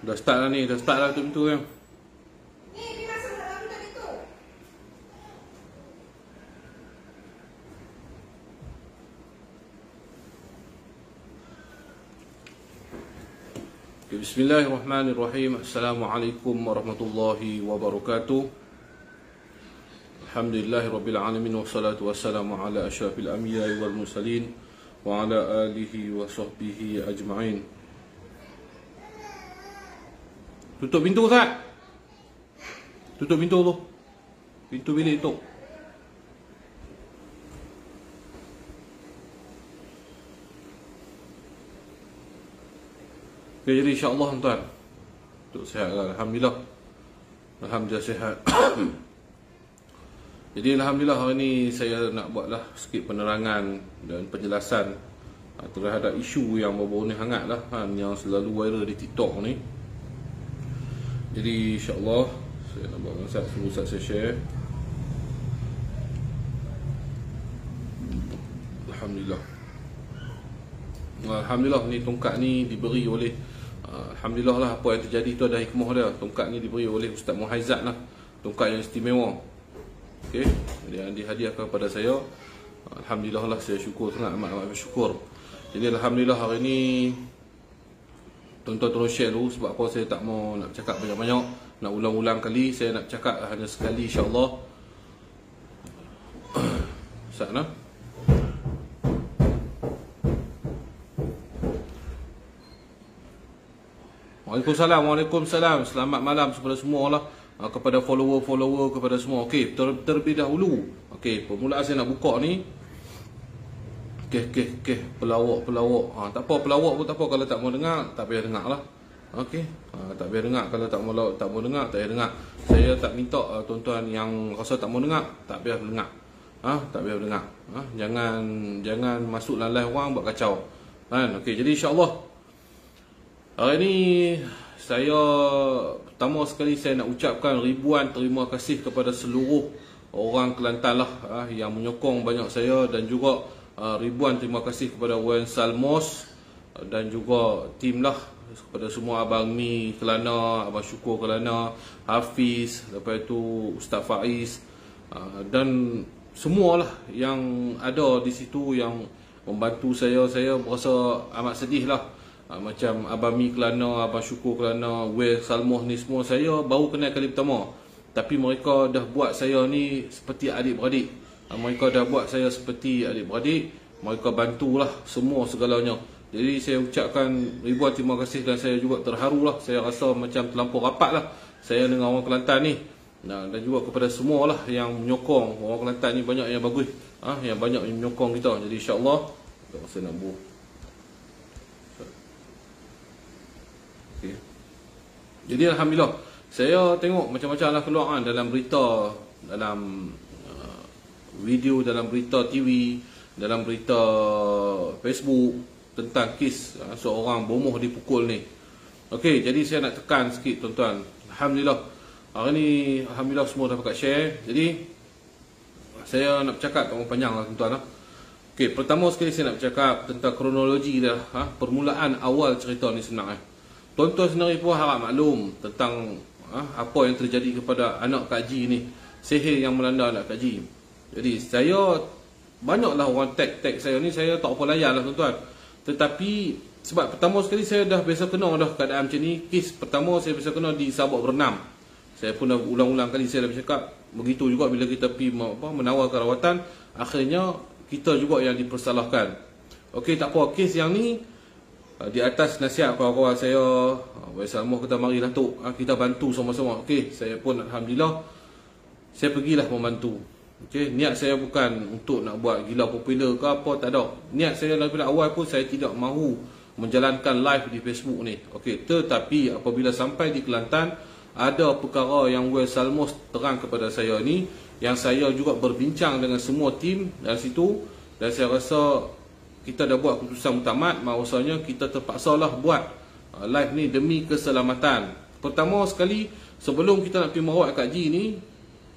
Dah start lah ni, dah start lah tu pintu yang. Ni dia masuk dalam pintu itu. Bismillahirrahmanirrahim. Assalamualaikum warahmatullahi wabarakatuh. Alhamdulillahirabbil alamin wassalatu wassalamu ala asyrafil anbiya'i wal mursalin wa ala alihi wa sahbihi ajma'in. Tutup pintu tak? Tutup pintu tu. Pintu bilik tu. Okay, jadi insyaAllah tuan, untuk sihat lah. Alhamdulillah. Alhamdulillah sihat. Jadi Alhamdulillah hari ni saya nak buatlah sikit penerangan dan penjelasan terhadap isu yang baru-baru ni hangat lah yang selalu viral di TikTok ni. Jadi insyaAllah saya nak buat Ustaz, suruh Ustaz saya share. Alhamdulillah. Alhamdulillah ni tongkat ni diberi oleh Alhamdulillah lah, apa yang terjadi tu ada hikmah dia. Tongkat ni diberi oleh Ustaz Muhaizat lah. Tongkat yang istimewa. Okey, yang dihadiahkan kepada saya. Alhamdulillah lah, saya syukur sangat, amat bersyukur. Jadi Alhamdulillah hari ni tuan-tuan tolong share dulu. Sebab apa saya tak mau nak cakap banyak-banyak, nak ulang-ulang kali. Saya nak cakap hanya sekali insyaAllah. Sana. Waalaikumsalam. Selamat malam kepada semua lah, kepada follower-follower, kepada semua. Okey, terlebih dahulu. Okey, permulaan saya nak buka ni. Okey, pelawak. Tak apa, pelawak pun tak apa. Kalau tak mau dengar, tak payah dengar lah. Okey, tak payah dengar. Kalau tak mau dengar, tak payah dengar. Saya tak minta tuan-tuan yang rasa tak mau dengar, tak payah dengar. Tak payah dengar. Jangan masuk dalam live orang buat kacau. Kan? Okey, jadi insya-Allah hari ni saya pertama sekali saya nak ucapkan ribuan terima kasih kepada seluruh orang Kelantan lah yang menyokong banyak saya, dan juga ribuan terima kasih kepada Wan Salmos dan juga tim lah, kepada semua Abang Mi Kelana, Abang Syukur Kelana, Hafiz, lepas itu Ustaz Faiz, dan semualah yang ada di situ yang membantu saya. Saya berasa amat sedih lah. Macam Abang Mi Kelana, Abang Syukur Kelana, Wan Salmos ni semua saya baru kenal kali pertama, tapi mereka dah buat saya ni seperti adik-beradik. Mereka dah buat saya seperti adik-beradik. Mereka bantulah semua segalanya. Jadi saya ucapkan ribuan terima kasih, dan saya juga terharu lah. Saya rasa macam terlampau rapat lah saya dengan orang Kelantan ni. Dan juga kepada semua lah yang menyokong. Orang Kelantan ni banyak yang bagus, yang banyak yang menyokong kita. Jadi insyaAllah saya nak buat. Okay. Jadi Alhamdulillah, saya tengok macam-macam lah keluar dalam berita, dalam video, dalam berita TV, dalam berita Facebook tentang kes seorang bomoh dipukul ni. Okey, jadi saya nak tekan sikit tuan-tuan. Alhamdulillah, hari ni Alhamdulillah semua dah pakat share. Jadi saya nak bercakap tak panjang lah tuan-tuan lah. Okey, pertama sekali saya nak bercakap tentang kronologi dia, permulaan awal cerita ni sebenarnya. Tuan-tuan sendiri pun harap maklum tentang apa yang terjadi kepada anak Kak Ji ni, sihir yang melanda anak Kak Ji. Jadi saya, banyaklah orang tag saya ni, saya tak apa layan lah tuan-tuan. Tetapi sebab pertama sekali saya dah biasa kena dah keadaan macam ni. Kes pertama saya biasa kena di Sabak Bernam. Saya pun dah ulang-ulang kali saya dah bercakap. Begitu juga bila kita pergi menawarkan rawatan, akhirnya kita juga yang dipersalahkan. Okey, tak apa, kes yang ni di atas nasihat kawan-kawan saya, Wan Salmos kata mari Datuk, kita bantu sama-sama. Okey, saya pun Alhamdulillah saya pergilah membantu. Okey, niat saya bukan untuk nak buat gila popular ke apa, tak ada. Niat saya daripada awal pun saya tidak mahu menjalankan live di Facebook ni. Okey, tetapi apabila sampai di Kelantan, ada perkara yang Wan Salmos terang kepada saya ni, yang saya juga berbincang dengan semua tim dari situ, dan saya rasa kita dah buat keputusan mutamat, bahawasanya kita terpaksalah buat live ni demi keselamatan. Pertama sekali, sebelum kita nak pergi merawat Kak Ji ni,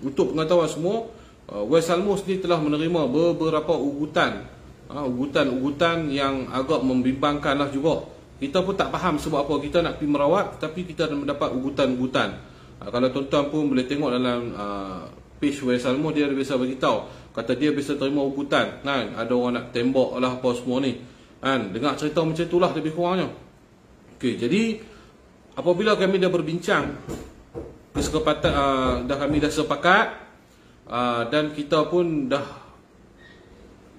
untuk pengetahuan semua, Wan Salmos ni telah menerima beberapa ugutan yang agak membimbangkan lah juga. kita pun tak faham sebab apa kita nak pergi merawat tapi kita mendapat ugutan-ugutan. Kalau tuan-tuan pun boleh tengok dalam page Wai Salmo, dia biasa beritahu, kata dia biasa terima ugutan kan, ada orang nak tembak lah apa semua ni kan. Dengar cerita macam itulah lebih kurangnya. Okey, jadi apabila kami dah berbincang kesepakatan, kami dah sepakat, dan kita pun dah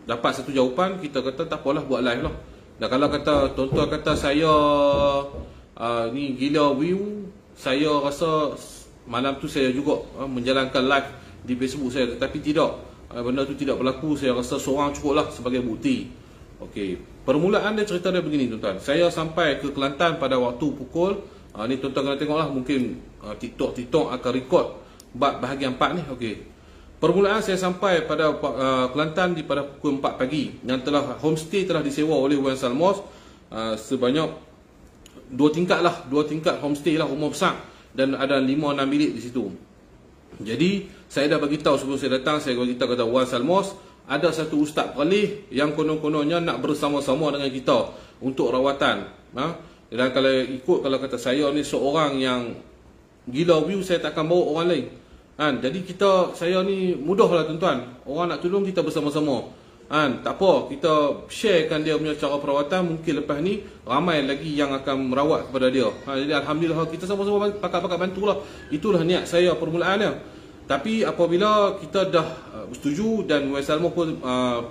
dapat satu jawapan, kita kata tak apalah, buat live lah. Dan kalau kata tuan-tuan kata saya ni gila view, saya rasa malam tu saya juga menjalankan live di Facebook saya, tetapi tidak, benda tu tidak berlaku. Saya rasa seorang cukup lah sebagai bukti. Okey, permulaan dia cerita dia begini tuan-tuan. Saya sampai ke Kelantan pada waktu pukul ni tuan-tuan kena tengok lah, mungkin TikTok akan record bab bahagian 4 ni. Okey, permulaan saya sampai pada Kelantan pada pukul 4 pagi, yang telah homestay telah disewa oleh Wai Salmo sebanyak 2 tingkat homestay lah, rumah besar, dan ada 5-6 bilik di situ. Jadi saya dah bagi tahu sebelum saya datang, saya bagi tahu kata Wai Salmo ada satu ustaz peralih yang konon-kononnya nak bersama-sama dengan kita untuk rawatan. Dan kalau kata saya ni seorang yang gila view, saya takkan bawa orang lain. Jadi saya ni mudah lah tuan-tuan. Orang nak tolong kita bersama-sama. Tak apa, kita sharekan dia punya cara perawatan. Mungkin lepas ni ramai lagi yang akan merawat kepada dia. Jadi alhamdulillah kita sama-sama pakat-pakat bantulah. Itulah niat saya permulaannya. Tapi apabila kita dah setuju dan Wai Salmo pun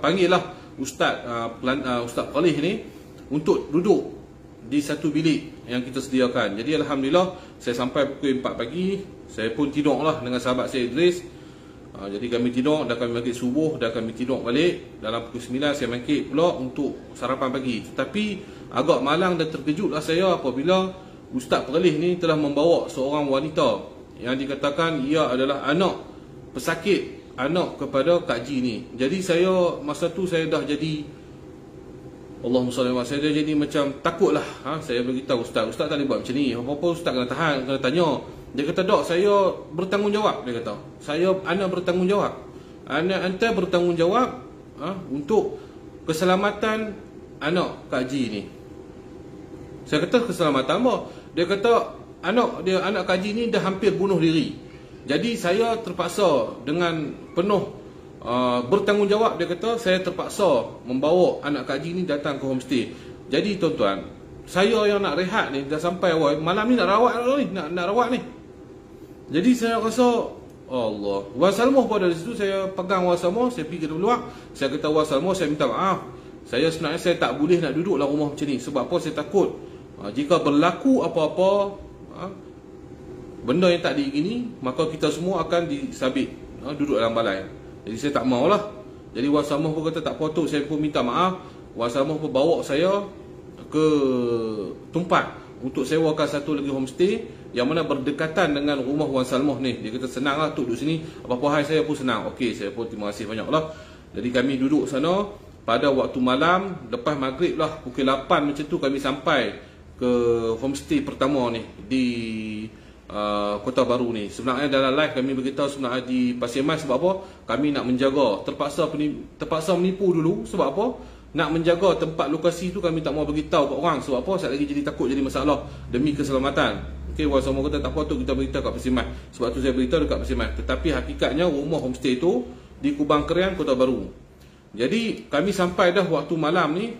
panggil lah ustaz Khalih ni untuk duduk di satu bilik yang kita sediakan. Jadi alhamdulillah saya sampai pukul 4 pagi. Saya pun tidur lah dengan sahabat saya Idris. Jadi kami tidur, dah kami maghrib subuh, dah kami tidur balik. Dalam pukul 9 saya bangkit pula untuk sarapan pagi. Tetapi agak malang dan terkejutlah saya apabila ustaz peralih ni telah membawa seorang wanita yang dikatakan ia adalah anak pesakit, anak kepada Kak Ji ni. Jadi saya masa tu saya dah jadi, Allahumma salli wa sallam, saya dah jadi macam takutlah. Saya beritahu ustaz tak boleh buat macam ni. Apa-apa ustaz kena tahan, kena tanya. Dia kata, "Dok, saya bertanggungjawab." Dia kata, "Ana bertanggungjawab. Anda bertanggungjawab untuk keselamatan anak Kak Ji ni." Saya kata, "Keselamatan apa?" Dia kata, anak Kak Ji ni dah hampir bunuh diri. Jadi saya terpaksa dengan penuh bertanggungjawab, dia kata, saya terpaksa membawa anak Kak Ji ni datang ke homestay. Jadi tuan-tuan, saya yang nak rehat ni dah sampai awal, malam ni nak rawat ni, nak rawat ni. Jadi saya rasa Allah, Wai Salmo pun ada di situ. Saya pegang Wai Salmo, saya pergi ke luar. Saya kata, "Wai Salmo, saya minta maaf. Saya sebenarnya saya tak boleh nak duduk dalam rumah macam ni. Sebab apa? Saya takut jika berlaku apa-apa benda yang tak diingini, maka kita semua akan disabit duduk dalam balai." Jadi saya tak maulah. Jadi Wai Salmo pun kata tak patut. Saya pun minta maaf. Wai Salmo pun bawa saya ke tempat untuk sewakan satu lagi homestay yang mana berdekatan dengan rumah Wai Salmo ni. Dia kata senanglah duduk sini, apa-apa hal saya pun senang. Okey, saya pun terima kasih banyaklah. Jadi kami duduk sana pada waktu malam, lepas maghrib lah, pukul 8 macam tu kami sampai ke homestay pertama ni di Kota Baru ni. Sebenarnya dalam live kami beritahu sebenarnya di Pasir Mas. Sebab apa? Kami nak menjaga, terpaksa menipu dulu. Sebab apa? Nak menjaga tempat lokasi tu, kami tak mau beritahu kat orang. Sebab apa? Sekali lagi jadi takut jadi masalah demi keselamatan. Okey, Wai Salmo kata tak patut kita beritahu kat Pasir Mas. Sebab tu saya beritahu dekat Pasir Mas. Tetapi hakikatnya rumah homestay tu di Kubang Kerian, Kota Baru. Jadi kami sampai dah waktu malam ni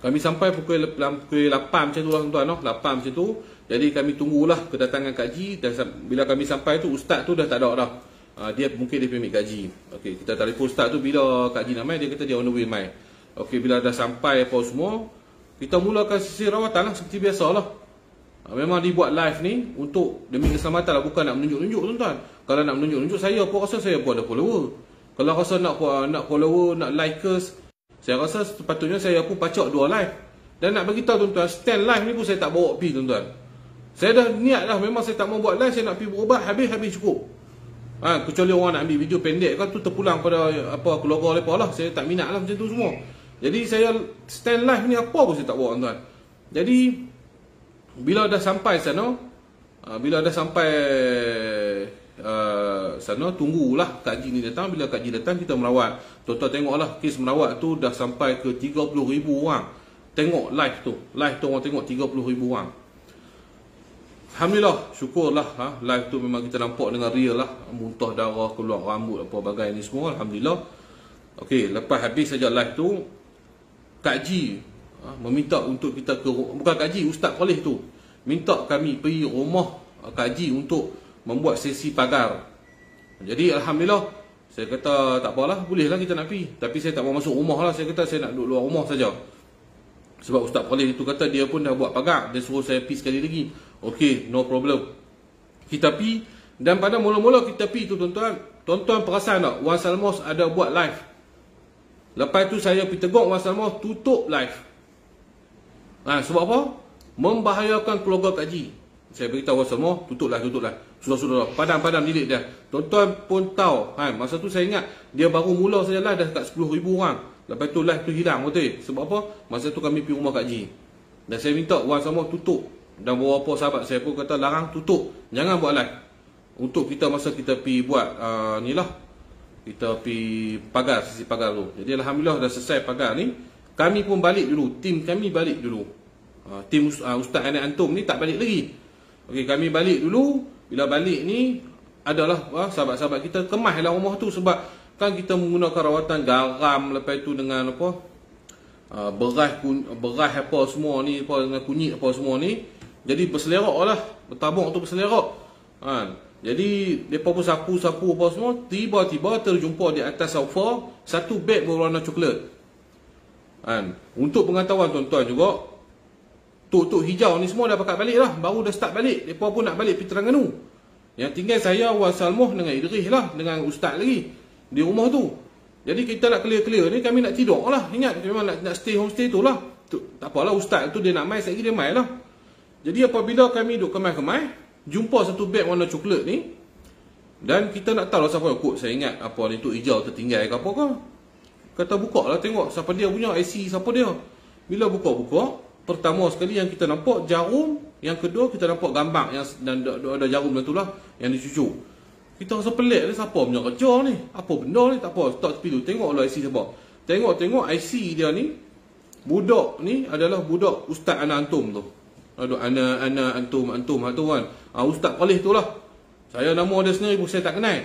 kami sampai pukul 8 macam tu lah tuan-tuan, 8 macam tu. Jadi kami tunggulah kedatangan Kak Ji. Dan bila kami sampai tu, ustaz tu dah tak ada dah. Dia mungkin dia pergi Kak Ji. Okey, kita telefon ustaz tu bila Kak Ji nak mai, dia kata dia on the way mai. Okey, bila dah sampai apa semua, kita mulakan sesi rawatan lah seperti biasalah. Memang dibuat live ni untuk demi keselamatan lah, bukan nak menunjuk-nunjuk tuan-tuan. Kalau nak menunjuk-nunjuk, saya pun rasa saya pun ada follower. Kalau rasa nak follower, nak likers, saya rasa sepatutnya saya pun pacak 2 live. Dan nak beritahu tuan-tuan, stand live ni pun saya tak bawa pergi tuan-tuan. Saya dah niat dah, memang saya tak mau buat live, saya nak pergi berubat, habis cukup. Kecuali orang nak ambil video pendek kan, tu terpulang pada keluarga lepas lah. Saya tak minat lah macam tu semua. Jadi saya stand live ni apa pun saya tak bawa tuan-tuan. Jadi bila dah sampai sana, sana tunggulah Kak Ji ni datang. Bila Kak Ji datang, kita merawat. Tuan-tuan tengoklah, kes merawat tu dah sampai ke 30,000 orang. tengok live tu. Live tu orang tengok 30,000 orang. Alhamdulillah, syukurlah live tu memang kita nampak dengan real lah, muntah darah, keluar rambut apa bagai ni semua. Alhamdulillah. Okey, lepas habis saja live tu, Kak Ji meminta untuk kita bukan Kak Ji, Ustaz Khalid tu minta kami pergi rumah Kak Ji untuk membuat sesi pagar. Jadi Alhamdulillah, saya kata tak apalah, bolehlah kita nak pergi. Tapi saya tak mau masuk rumah lah, saya kata saya nak duduk luar rumah saja. Sebab Ustaz Khalid itu kata dia pun dah buat pagar, dia suruh saya pergi sekali lagi. Okey, no problem. Kita pergi, dan pada mula-mula kita pergi tu tuan-tuan, tuan-tuan perasan tak, Wan Salmos ada buat live. Lepas tu saya pergi tegur Wan Salmos tutup live. Sebab apa? Membahayakan keluarga Kak Ji. Saya beritahu Wan Salmos, tutup live. Sudah. Padam delete dia. Tuan-tuan pun tahu, masa tu saya ingat dia baru mula saja live dah dekat 10,000 orang. Lepas tu live tu hilang betul. Sebab apa? Masa tu kami pergi rumah Kak Ji. Dan saya minta Wan Salmos tutup. Dan beberapa sahabat saya pun kata larang tutup. Jangan buat live. Untuk kita masa kita pergi buat ni lah. Kita pergi pagar, sisi pagar tu. Jadi Alhamdulillah dah selesai pagar ni. Kami pun balik dulu. Tim kami balik dulu. Tim Ustaz Anak Antum ni tak balik lagi. Okey, kami balik dulu. Bila balik ni adalah sahabat-sahabat kita kemaslah rumah tu. Sebab kan kita menggunakan rawatan garam, lepas tu dengan apa, beras apa semua ni, apa dengan kunyit apa semua ni. Jadi berselerak lah, bertabung tu berselerak. Jadi mereka pun sapu-sapu apa semua. Tiba-tiba terjumpa di atas sofa satu beg berwarna coklat. Untuk pengetahuan tuan-tuan juga, tuk-tuk hijau ni semua dah pakat balik lah. Baru dah start balik. Mereka pun nak balik pergi Terengganu. Yang tinggal saya, Wan Salmoh dengan Idris lah, dengan Ustaz lagi di rumah tu. Jadi kita nak clear-clear ni, kami nak tidur lah. Ingat memang nak stay homestay tu lah. Tak apalah, Ustaz tu dia nak main, saya dia main lah. Jadi apabila kami duduk kemai-kemai, jumpa satu beg warna coklat ni, dan kita nak tahu lah siapa yang kot. Saya ingat apa ni, tuk hijau tertinggal ke apa ke. Kata buka lah tengok siapa dia punya IC, siapa dia. Bila buka-buka, pertama sekali yang kita nampak jarum, yang kedua kita nampak gambar yang dan ada jarum dalam tu lah yang dicucuk. Kita rasa pelik ni, siapa punya kerja ni, apa benda ni. Tak apa, stop tepi dulu, tengoklah IC siapa. Tengok IC dia ni, budak ni adalah budak Ustaz Anak Antum tu. Aduh, Anak Antum tu kan, Ustaz Khalid tu lah. Saya nama dia sendiri pun saya tak kenal.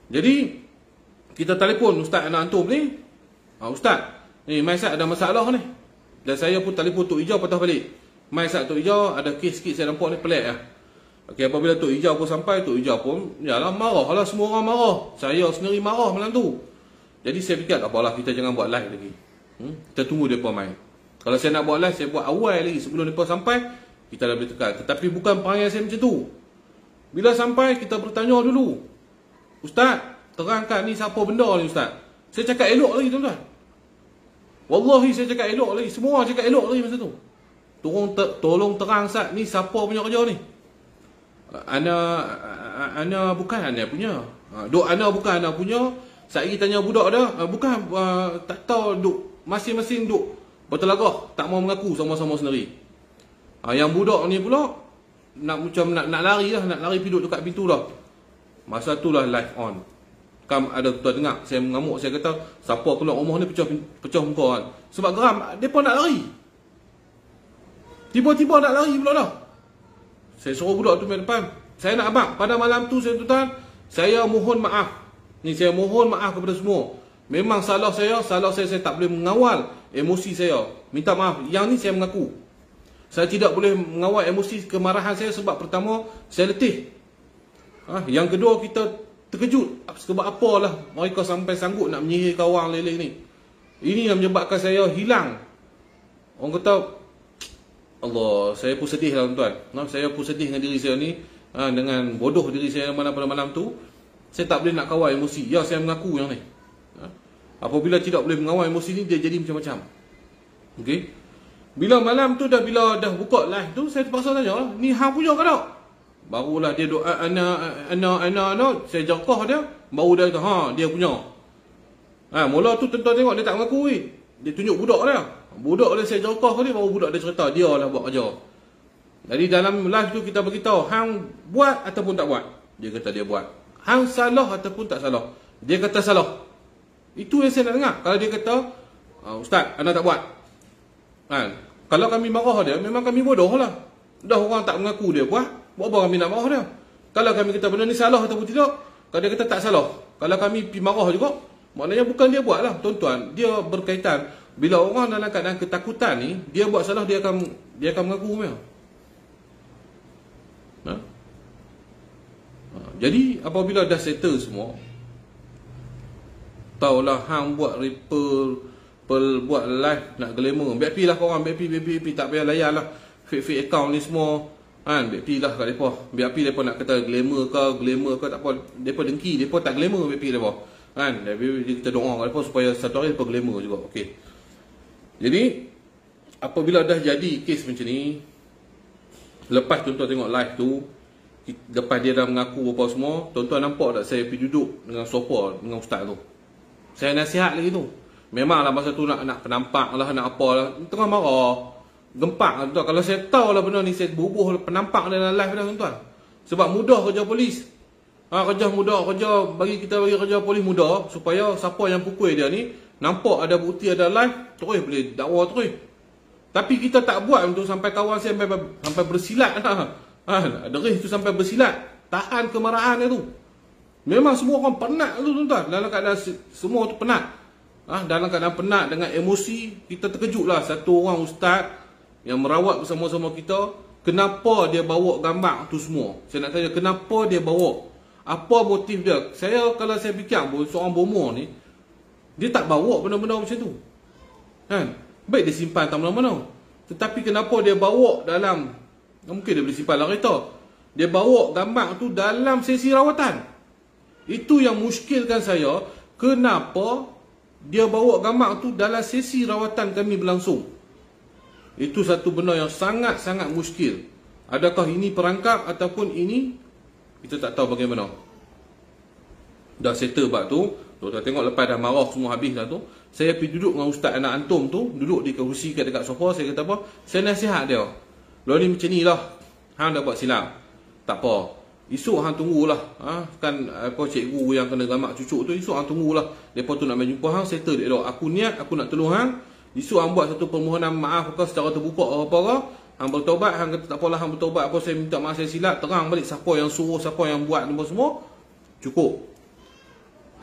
Jadi kita telefon Ustaz Anak Antum ni, Ustaz ni Maisat ada masalah ni. Dan saya pun telefon Tok Hijau patah balik. Maisat Tok Hijau ada kes sikit saya nampak ni pelik lah. Okey, apabila Tok Hijau pun sampai, Tok Hijau pun yalah marah lah, semua orang marah. Saya sendiri marah malam tu. Jadi saya fikir tak apalah, kita jangan buat live lagi. Kita tunggu mereka main. Kalau saya nak buat live, saya buat awal lagi sebelum mereka sampai, kita dah boleh tekan. Tetapi bukan perangai saya macam tu. Bila sampai, kita bertanya dulu, Ustaz, terangkan ni siapa benda ni Ustaz. Saya cakap elok lagi tuan-tuan. Wallahi saya cakap elok lagi. Semua orang cakap elok lagi masa tu. Tolong terang Ustaz, ni siapa punya kerja ni? Ana bukan ana punya. Ana bukan ana punya. Saya tanya budak dia, bukan, tak tahu duk masing-masing duk bertelagah, tak mau mengaku sama-sama sendiri. Yang budak ni pula nak macam nak lari lah, nak lari pergi duduk dekat pintu dah. Masa tu lah live on. Kam ada tuan dengar saya mengamuk, saya kata siapa keluar rumah ni pecah muka kan. Sebab geram, depa nak lari. Tiba-tiba nak lari pula dah. Saya suruh budak tu main depan. Saya nak abang, pada malam tu saya tuan, saya mohon maaf. Ni saya mohon maaf kepada semua. Memang salah saya tak boleh mengawal emosi saya. Minta maaf. Yang ni saya mengaku. Saya tidak boleh mengawal emosi kemarahan saya sebab pertama saya letih. Yang kedua kita terkejut sebab apalah mereka sampai sanggup nak menyihir kawan leleng ni. Ini yang menyebabkan saya hilang. Orang kata Allah, saya pun sedih lah tuan. Saya pun sedih dengan diri saya ni, dengan bodoh diri saya pada malam tu. Saya tak boleh nak kawal emosi. Ya, saya mengaku yang ni. Apabila tidak boleh mengawal emosi ni, dia jadi macam-macam. Okey. Bila malam tu bila dah buka live tu, saya terpaksa tanya lah, ni hang punya ke tak? Barulah dia duk ana, saya jerkah dia, baru dia kata, dia punya. Mula tu tuan-tuan tengok dia tak mengaku weh. Dia tunjuk budak dia. Budak dia saya jerkah dia, baru budak dia cerita dia lah buat kerja. Jadi dalam live tu kita beritahu, hang buat ataupun tak buat. Dia kata dia buat. Hang salah ataupun tak salah. Dia kata salah. Itu yang saya nak dengar. Kalau dia kata, Ustaz, anda tak buat. Kan? Kalau kami marah dia, memang kami bodoh lah. Dah orang tak mengaku dia buat apa kami nak marah dia? Kalau kami kata benda ni salah ataupun tidak, kalau dia kata tak salah, kalau kami pergi marah juga, maknanya bukan dia buat lah. Tuan-tuan, dia berkaitan. Bila orang dalam keadaan ketakutan ni, dia buat salah, dia akan mengaku memang. Jadi apabila dah settle semua, taulah hang buat rapper, buat live nak glamour, back pi lah korang, back pi tak payah layan lah fake account ni semua kan, back pi lah kat depa, back pi depa nak kata glamour ke tak apa, depa dengki, depa tak glamour back pi depa kan, tapi kita doa kat depa supaya satu hari depa glamour juga. Okey, jadi apabila dah jadi kes macam ni, lepas tuan-tuan tengok live tu, lepas dia dah mengaku apa semua, tuan-tuan nampak tak saya pergi duduk dengan sofa dengan ustaz tu, saya nasihat lagi tu. Memanglah masa tu nak penampak lah, nak apa lah, tengah marah, gempak lah tuan. Kalau saya tahu lah benda ni, saya bubuh penampak dalam live dah tuan-tuan. Sebab mudah kerja polis, kerja mudah, bagi kerja polis mudah, supaya siapa yang pukul dia ni nampak ada bukti, ada live, terus boleh dakwa terus. Tapi kita tak buat tu, sampai kawan saya sampai bersilat lah. Derih tu sampai bersilat, tahan kemarahan dia tu. Memang semua orang penat tu tuan-tuan, dalam keadaan semua tu penat. Dalam keadaan penat dengan emosi, kita terkejutlah satu orang ustaz yang merawat bersama-sama kita, kenapa dia bawa gambar tu semua. Saya nak tanya, kenapa dia bawa? Apa motif dia? Kalau saya fikir pun, seorang bomoh ni, dia tak bawa benda-benda macam tu. Baik dia simpan tak mana-mana. Tetapi kenapa dia bawa dalam, mungkin dia boleh simpan dalam kereta, dia bawa gambar tu dalam sesi rawatan. Itu yang muskilkan saya, kenapa dia bawa gambar tu dalam sesi rawatan kami berlangsung. Itu satu benda yang sangat-sangat muskil. Adakah ini perangkap ataupun ini, kita tak tahu bagaimana. Dah settle bab tu, tuan-tuan tengok lepas dah marah semua habis dah tu, saya pergi duduk dengan ustaz anak antum tu, duduk di kerusi dekat sofa, saya kata apa? Saya nasihat dia. Lo ni macam ni lah, hang dah buat silap, tak apa, esok hang tunggulah. Kan apa cikgu yang kena gamak cucuk tu, esok hang tunggulah. Depa tu nak main jumpa hang, settle dia. Aku niat, aku nak tolong hang. Esok hang buat satu permohonan maaf ke secara terbuka apa-apa. Hang bertaubat, hang kata tak apalah hang bertaubat, apa saya minta maaf saya silap, terang balik siapa yang suruh, siapa yang buat semua. Cukup.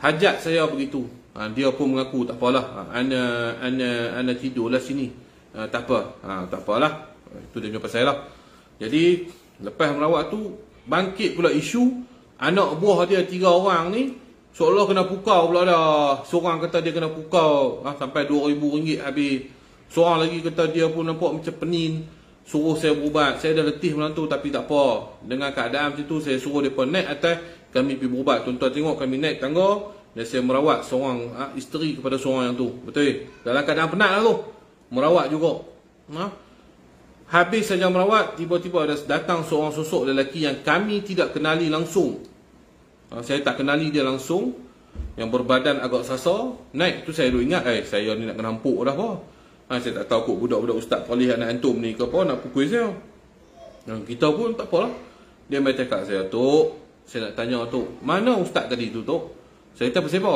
Hajat saya begitu. Dia pun mengaku tak apalah. Ana tidurlah sini. Tak apa. Tak apalah. Itu dia punya pasal lah. Jadi lepas merawat tu, bangkit pula isu anak buah dia 3 orang ni seolah kena pukau pula dah. Seorang kata dia kena pukau sampai RM2,000 habis. Seorang lagi kata dia pun nampak macam penin, suruh saya berubat. Saya dah letih malam tu, tapi tak apa. Dengan keadaan macam tu, saya suruh mereka naik atas, kami pergi berubat. Tuan-tuan tengok kami naik tangga dan saya merawat seorang isteri kepada seorang yang tu. Betul? Dalam keadaan penat lah tu, merawat juga. Habis saja merawat, tiba-tiba ada datang seorang sosok lelaki yang kami tidak kenali langsung. Saya tak kenali dia langsung, yang berbadan agak sasar. Naik tu saya duk ingat, saya ni nak kena hampuk dah apa. Saya tak tahu kot budak-budak ustaz polis anak antum ni ke apa nak pukul saya. Kita pun tak apalah. Dia mai cakap saya, "Tok, saya nak tanya Tok, mana ustaz tadi tu Tok?" Saya kata, "Pasal apa?"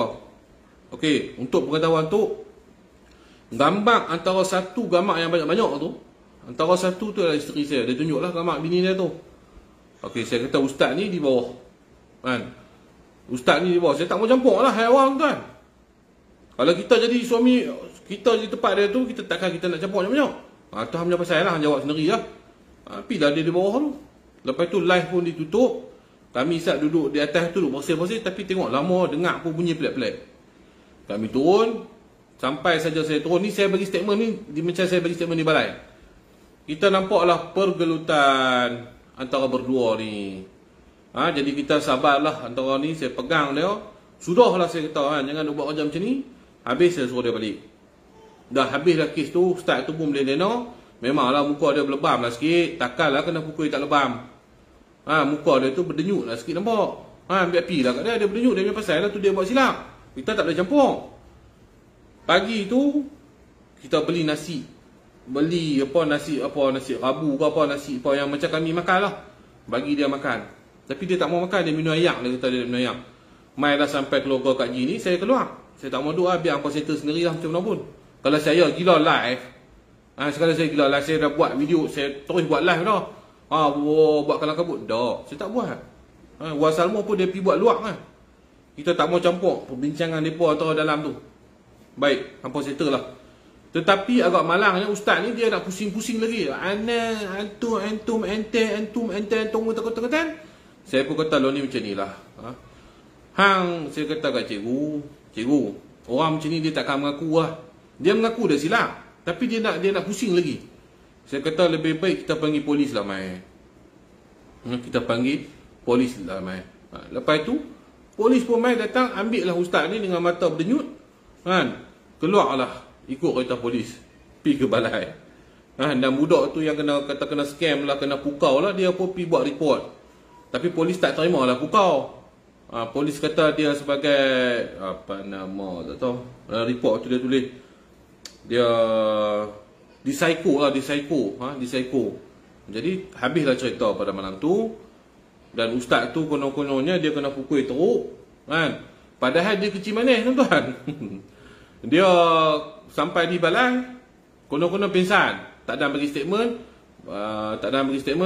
Okey, untuk pengetahuan Tok, gambar antara satu gambar yang banyak-banyak tu, antara satu tu adalah isteri saya. Dia tunjuklah gambar bini dia tu. Okey, saya kata ustaz ni di bawah. Ustaz ni di bawah. Saya tak mau campur lah haiwan tuan. Kalau kita jadi suami, kita di tempat dia tu, kita takkan kita nak campur banyak-banyak. Tu hang punya pasal lah, hang jawab sendiri lah. Pilah dia di bawah tu. Lepas tu live pun ditutup. Kami sat duduk di atas tu, duduk bersih-bersih, tapi tengok lama dengar pun bunyi pelik-pelik. Kami turun. Sampai saja saya turun ni, saya bagi statement ni, macam saya bagi statement di balai. Kita nampaklah pergelutan antara berdua ni. Jadi kita sabarlah antara ni, saya pegang dia. Sudahlah saya kata, jangan buat kerja macam ni. Habis saya suruh dia balik. Dah habislah kes tu, ustaz tu pun boleh lena. Memanglah muka dia berlebam lah sikit. Takkanlah kena pukul tak lebam. Muka dia tu berdenyut lah sikit nampak. Biar pi lah kat dia, dia berdenyut, dia punya pasal lah tu dia buat silap. Kita tak boleh campur. Pagi tu kita beli nasi. Beli nasi rabu ke apa, nasi apa yang macam kami makan lah. Bagi dia makan. Tapi dia tak mau makan, dia minum ayak. Dia kata dia minum ayak. Mai dah sampai keluarga Kak Ji ni, saya keluar. Saya tak mau duduk biar apa settle sendiri lah macam mana pun. Kalau saya gila live, Sekali saya gila lah, saya dah buat video, saya terus buat live dah. Buat kalang kabut. Tak, saya tak buat. Wan Salmah pun dia pergi buat luar kan. Kita tak mau campur perbincangan mereka atau dalam tu. Baik, hampa settle lah. Tetapi agak malangnya ustaz ni dia nak pusing-pusing lagi. Antum, kata-kata. Saya pun kata lo ni macam ni lah. Saya kata kat cikgu, orang macam ni dia takkan mengaku lah. Dia mengaku dah silap, tapi dia nak pusing lagi. Saya kata lebih baik kita panggil polis lah mai. Kita panggil polis lah mai. Lepas tu polis pun mai datang, ambil lah ustaz ni dengan mata berdenyut kan. Keluarlah ikut kereta polis pergi ke balai. Dan budak tu yang kena scam lah, kena pukau lah, dia pun pergi buat report. Tapi polis tak terima lah pukau. Polis kata dia sebagai apa nama tak tahu. Report tu dia tulis dia dipsycho. Jadi habislah cerita pada malam tu. Dan ustaz tu konon-kononnya dia kena pukul teruk kan. Padahal dia kecil manis tuan-tuan. Dia sampai di balai, konon-konon pingsan. Tak ada bagi statement,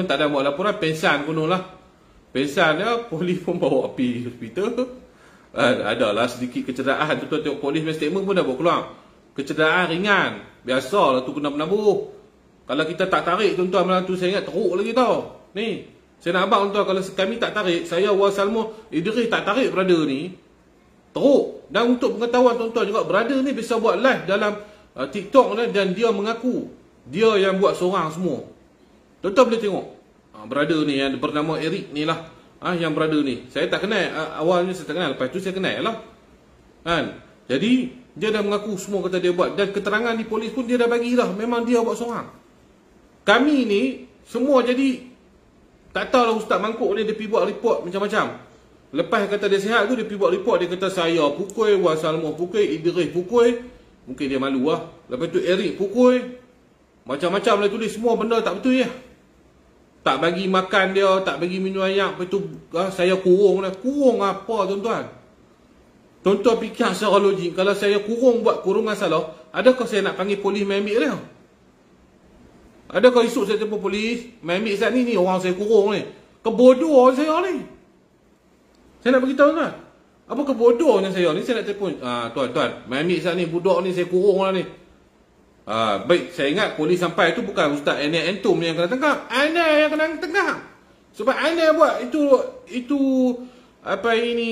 tak ada buat laporan, pingsan konon lah. Pingsan dia, polis pun bawa pergi hospital. Adalah sedikit kecederaan. Tuan-tuan tengok polis punya statement pun dah bawa keluar. Kecederaan ringan. Biasalah tu kena penabuh. Kalau kita tak tarik tuan-tuan malam tu, saya ingat teruk lagi tau. Ni, saya nak abang tuan, kalau kami tak tarik, saya Wan Salmah Idris tak tarik brother ni, teruk. Dan untuk pengetahuan tuan-tuan juga, brother ni bisa buat live dalam TikTok dan dia mengaku dia yang buat seorang semua. Tuan-tuan boleh tengok. Brother ni yang bernama Eric ni lah. Yang brother ni saya tak kenal, awalnya saya tak kenal, lepas tu saya kenal lah kan. Jadi dia dah mengaku semua kata dia buat. Dan keterangan di polis pun dia dah bagi lah, memang dia buat seorang. Kami ni semua jadi tak tahulah ustaz mangkuk ni dia pergi buat report macam-macam. Lepas kata dia sihat tu, dia pergi buat report. Dia kata saya pukul, Wan Salmah pukul, Idris pukul. Mungkin dia malu lah. Lepas tu Eric pukul. Macam-macam lah tulis, semua benda tak betul ya. Tak bagi makan dia, tak bagi minum air. Lepas tu saya kurung lah. Kurung apa tuan-tuan? Tuan-tuan fikir secara logik, kalau saya kurung buat kurungan salah, adakah saya nak panggil polis main ambil dia? Adakah esok saya telefon polis main ambil saat ni orang saya kurung ni? Kebodohan saya ni. Saya nak beritahu tuan, apa kebodohnya saya ni. Saya nak telefon, tuan-tuan, main ambil saat ni, budak ni saya kurung lah ni. Baik, saya ingat polis sampai tu bukan Ustaz Ania Antum yang kena tangkap. Anda yang kena tangkap. Sebab anda buat itu apa ini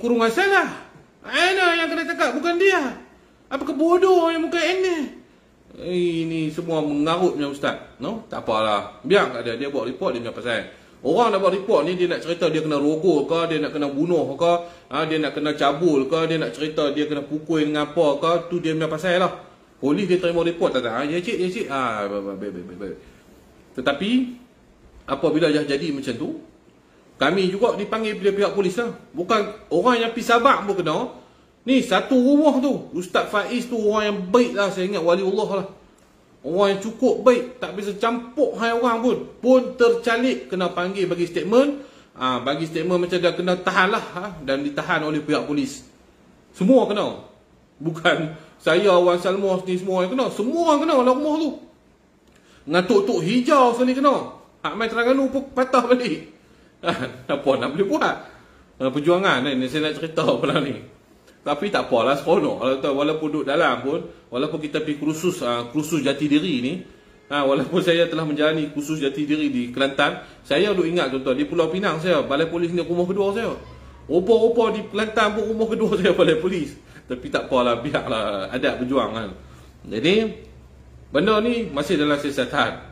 kurungan salah. Anda yang kena tangkap, bukan dia. Apa kebodoh yang bukan anda. Ini semua mengarutnya Ustaz. No, tak apalah. Biar kat dia buat report, dia punya pasal. Orang nak buat report ni, dia nak cerita dia kena rogol ke, dia nak kena bunuh ke, dia nak kena cabul ke, dia nak cerita dia kena pukul dengan apa ke, tu dia punya pasal lah. Polis dia terima report, tak tahu. Ya cik. Baik. Tetapi apabila dah jadi macam tu, kami juga dipanggil pihak polis lah. Bukan orang yang pergi Sabak pun kena. Ni satu rumah tu, Ustaz Faiz tu orang yang baik lah, saya ingat waliullah lah. Orang yang cukup baik, tak bisa campur hai orang pun tercalik, kena panggil bagi statement. Bagi statement macam dah kena tahan lah, dan ditahan oleh pihak polis. Semua kena. Bukan saya, Wan Salmah ni semua yang kena. Semua orang kena dalam rumah tu. Dengan tok-tok hijau sekali kena. Ahmad Terengganu pun patah balik. Apa nak boleh buat? Perjuangan ni saya nak cerita pula ni. Tapi tak apalah, seronok. Walaupun duduk dalam pun, walaupun kita pergi kursus jati diri ni, walaupun saya telah menjalani kursus jati diri di Kelantan, saya duk ingat tuan-tuan, di Pulau Pinang saya, balai polis ni rumah kedua saya. Rupa-rupa di Kelantan pun rumah kedua saya balai polis. Tapi tak apalah, biarlah adat berjuang kan. Jadi benda ni masih dalam siasatan.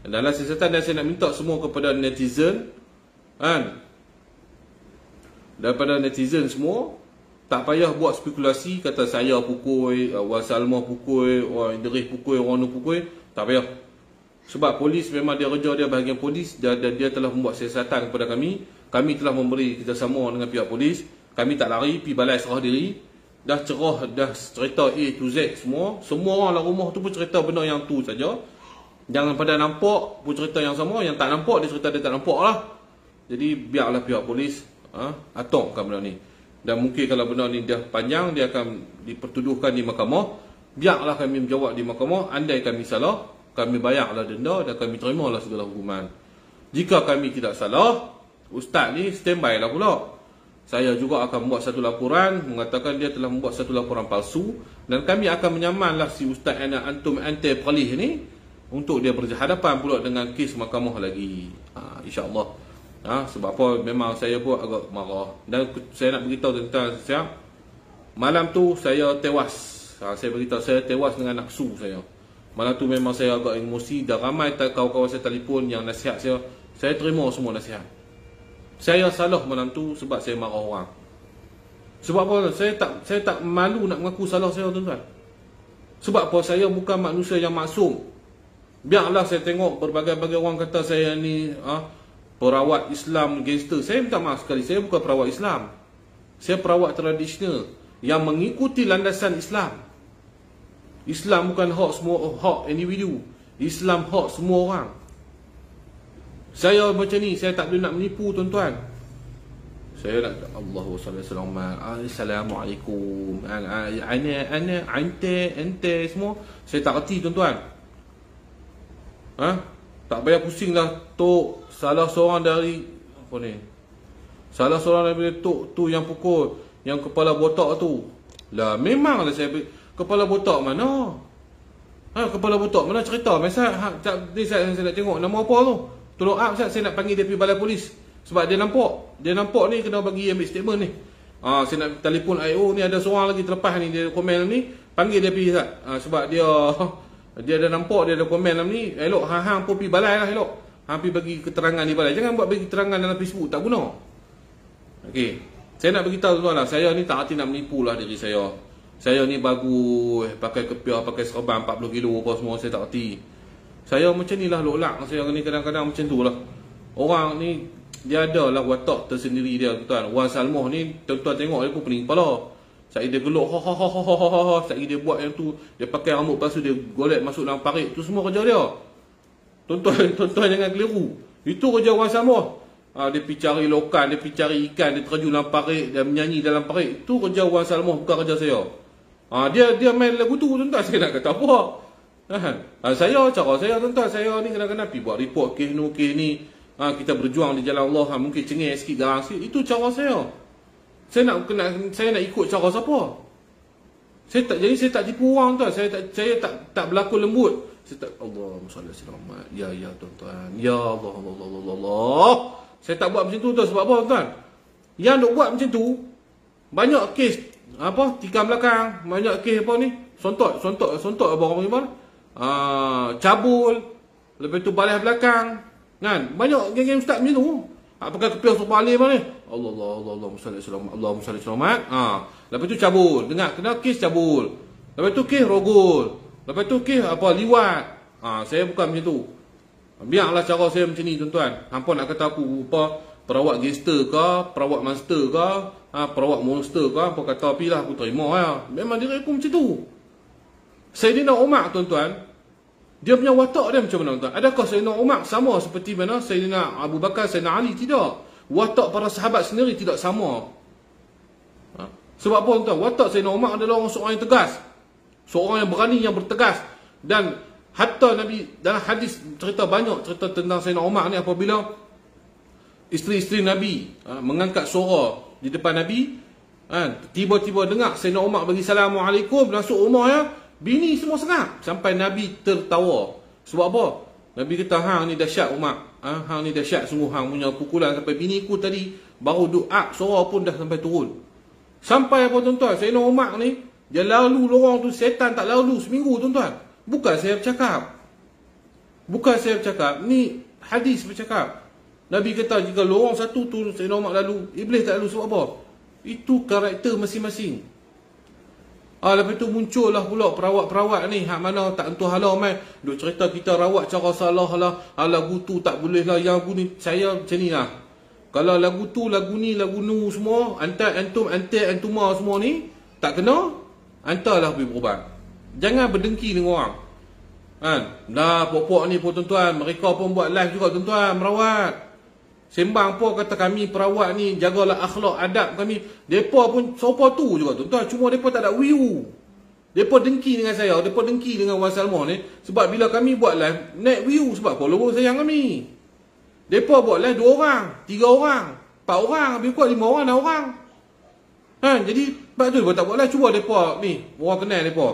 Dalam siasatan, dan saya nak minta semua kepada netizen kan, daripada netizen semua, tak payah buat spekulasi kata saya pukul, Wan Salmah pukul, orang Idris pukul, orang nu pukul. Tak payah. Sebab polis memang dia kerja dia bahagian polis, dan dia telah membuat siasatan kepada kami. Kami telah memberi kerjasama dengan pihak polis. Kami tak lari pergi balai serah diri. Dah cerah, dah cerita A to Z semua. Semua orang dalam rumah tu pun cerita benda yang tu saja. Jangan pada nampak pun cerita yang sama. Yang tak nampak dia cerita dia tak nampak lah. Jadi biarlah pihak polis atokkan benda ni. Dan mungkin kalau benda ni dah panjang, dia akan dipertuduhkan di mahkamah. Biarlah kami menjawab di mahkamah. Andai kami salah, kami bayarlah denda dan kami terimalah segala hukuman. Jika kami tidak salah, ustaz ni standby lah pula. Saya juga akan membuat satu laporan mengatakan dia telah membuat satu laporan palsu, dan kami akan menyamanlah si ustaz ana antum ante qalih ni untuk dia berhadapan pula dengan kes mahkamah lagi. InsyaAllah. Sebab apa, memang saya pun agak marah. Dan saya nak beritahu tentang siap, malam tu saya tewas. Saya beritahu saya tewas dengan nafsu saya. Malam tu memang saya agak emosi, dan ramai kawan-kawan saya telefon yang nasihat saya. Saya terima semua nasihat. Saya salah malam tu sebab saya marah orang. Sebab apa? Saya tak malu nak mengaku salah saya, tuan-tuan. Sebab apa? Saya bukan manusia yang maksum. Biarlah saya tengok berbagai-bagai orang kata saya ni perawat Islam gangster. Saya minta maaf sekali, saya bukan perawat Islam. Saya perawat tradisional yang mengikuti landasan Islam. Islam bukan hak semua, hak individu. Islam hak semua orang. Saya macam ni, saya tak boleh nak menipu, tuan-tuan. Saya nak Allahu sallallahu alaihi Assalamualaikum. Ana ante semua. Saya tak reti, tuan-tuan. Tak payah pusing lah. Tok, salah seorang dari apa ni? Salah seorang dari tok tu yang pukul, yang kepala botak tu. Lah memanglah saya kepala botak mana? Kepala botak mana cerita? Masa ni saya nak tengok nama apa tu. Tolong Ustaz, saya nak panggil dia pergi balai polis. Sebab dia nampak ni kena bagi ambil statement ni. Saya nak telefon IO ni, ada seorang lagi terlepas ni, dia komen ni, panggil dia pergi Ustaz. Sebab dia dah nampak dia ada komen dalam ni. Elok hang pun pergi balai lah, elok. Hang pergi bagi keterangan di balai. Jangan buat bagi keterangan dalam Facebook, tak guna. Okey. Saya nak beritahu tuan lah, saya ni tak hati nak menipu lah diri saya. Saya ni bagus, pakai kepiah, pakai serban 40 kilo apa semua, saya tak hati. Saya macam ni lah lolak. Saya ni kadang-kadang macam tu lah. Orang ni dia ada lah watak tersendiri dia, tuan. Wan Salmoh ni tuan-tuan tengok dia pun pening kepala. Sekali dia gelok sekali dia buat yang tu, dia pakai rambut palsu, dia golek masuk dalam parit. Tu semua kerja dia. Tuan-tuan jangan keliru. Itu kerja Wan Salmoh. Dia pergi cari lokan, dia pergi cari ikan, dia terjun dalam parit, dia menyanyi dalam parit. Itu kerja Wan Salmoh, bukan kerja saya. Dia main lagu tu, tuan-tuan. Saya nak kata apa? Cara saya, tuan-tuan, saya ni kadang-kadang pergi buat report kes ni. Kita berjuang di jalan Allah, mungkin cengih sikit, garang sikit. Itu cara saya. Saya nak ikut cara siapa? Jadi saya tak tipu orang, tuan. Saya tak berlaku lembut. Allahumma salli ala sayyidina. Ya tuan-tuan. Ya Allah. Saya tak buat macam tu, tuan. Sebab apa, tuan? Yang duk buat macam tu, banyak kes tikam belakang, banyak kes apa ni? Sontot apa orang panggil? Cabul, lepas tu balas belakang, kan? Banyak geng-geng ustaz macam tu. Pakai kepiah untuk balik mana? Allahumma salli selamat. Lepas tu cabul, dengar kena kes cabul. Lepas tu kes rogol. Lepas tu kes liwat. Saya bukan macam tu. Biarlah cara saya macam ni, tuan-tuan. Hampa nak kata aku perawat gangster ke, perawat monster ke, perawat monster ke, apa kata apilah, aku terima ya. Memang diri aku macam tu. Sayyidina Umar, tuan-tuan, dia punya watak dia macam mana, tuan? Adakah Sayyidina Umar sama seperti mana Sayyidina Abu Bakar, Sayyidina Ali? Tidak. Watak para sahabat sendiri tidak sama. Sebab apa, tuan? Watak Sayyidina Umar adalah seorang yang tegas, seorang yang berani, yang bertegas. Dan hatta Nabi dalam hadis banyak cerita tentang Sayyidina Umar ni, apabila isteri-isteri Nabi mengangkat suara di depan Nabi, tiba-tiba dengar Sayyidina Umar bagi Assalamualaikum masuk rumah ya, bini semua sengak. Sampai Nabi tertawa. Sebab apa? Nabi kata, hang ni dahsyat Umar. Hang ni dahsyat sungguh, hang punya pukulan. Sampai bini ku tadi baru doa, suara pun dah sampai turun. Sampai apa, tuan-tuan? Sayyidina Umar ni, dia lalu lorong tu, setan tak lalu seminggu, tuan-tuan. Bukan saya bercakap. Ni hadis bercakap. Nabi kata, jika lorong satu tu Sayyidina Umar lalu, iblis tak lalu. Sebab apa? Itu karakter masing-masing. Lepas tu muncullah pula perawat-perawat ni, hak mana tak entuh halau mai duk cerita kita rawat cara salah lah, lagu tu tak boleh lah, yang lagu ni. Saya macam ni lah, kalau lagu tu, lagu ni, lagu nu semua, antuma semua ni tak kena, hantarlah pergi berubat. Jangan berdengki dengan orang, pokok ni pun, tuan-tuan, mereka pun buat live juga, tuan-tuan, merawat. Sembang apa kata kami perawat ni jagalah akhlak adab kami. Depa pun sopa tu juga, tuan-tuan. Cuma depa tak ada view. Depa dengki dengan saya, depa dengki dengan Wan Salmah ni sebab bila kami buat live naik view sebab follower sayang kami. Depa buat live 2 orang, 3 orang, 4 orang, habis kuat 5 orang, 6 orang. Jadi sebab tu depa tak buat live, cuba depa ni, orang kenal depa.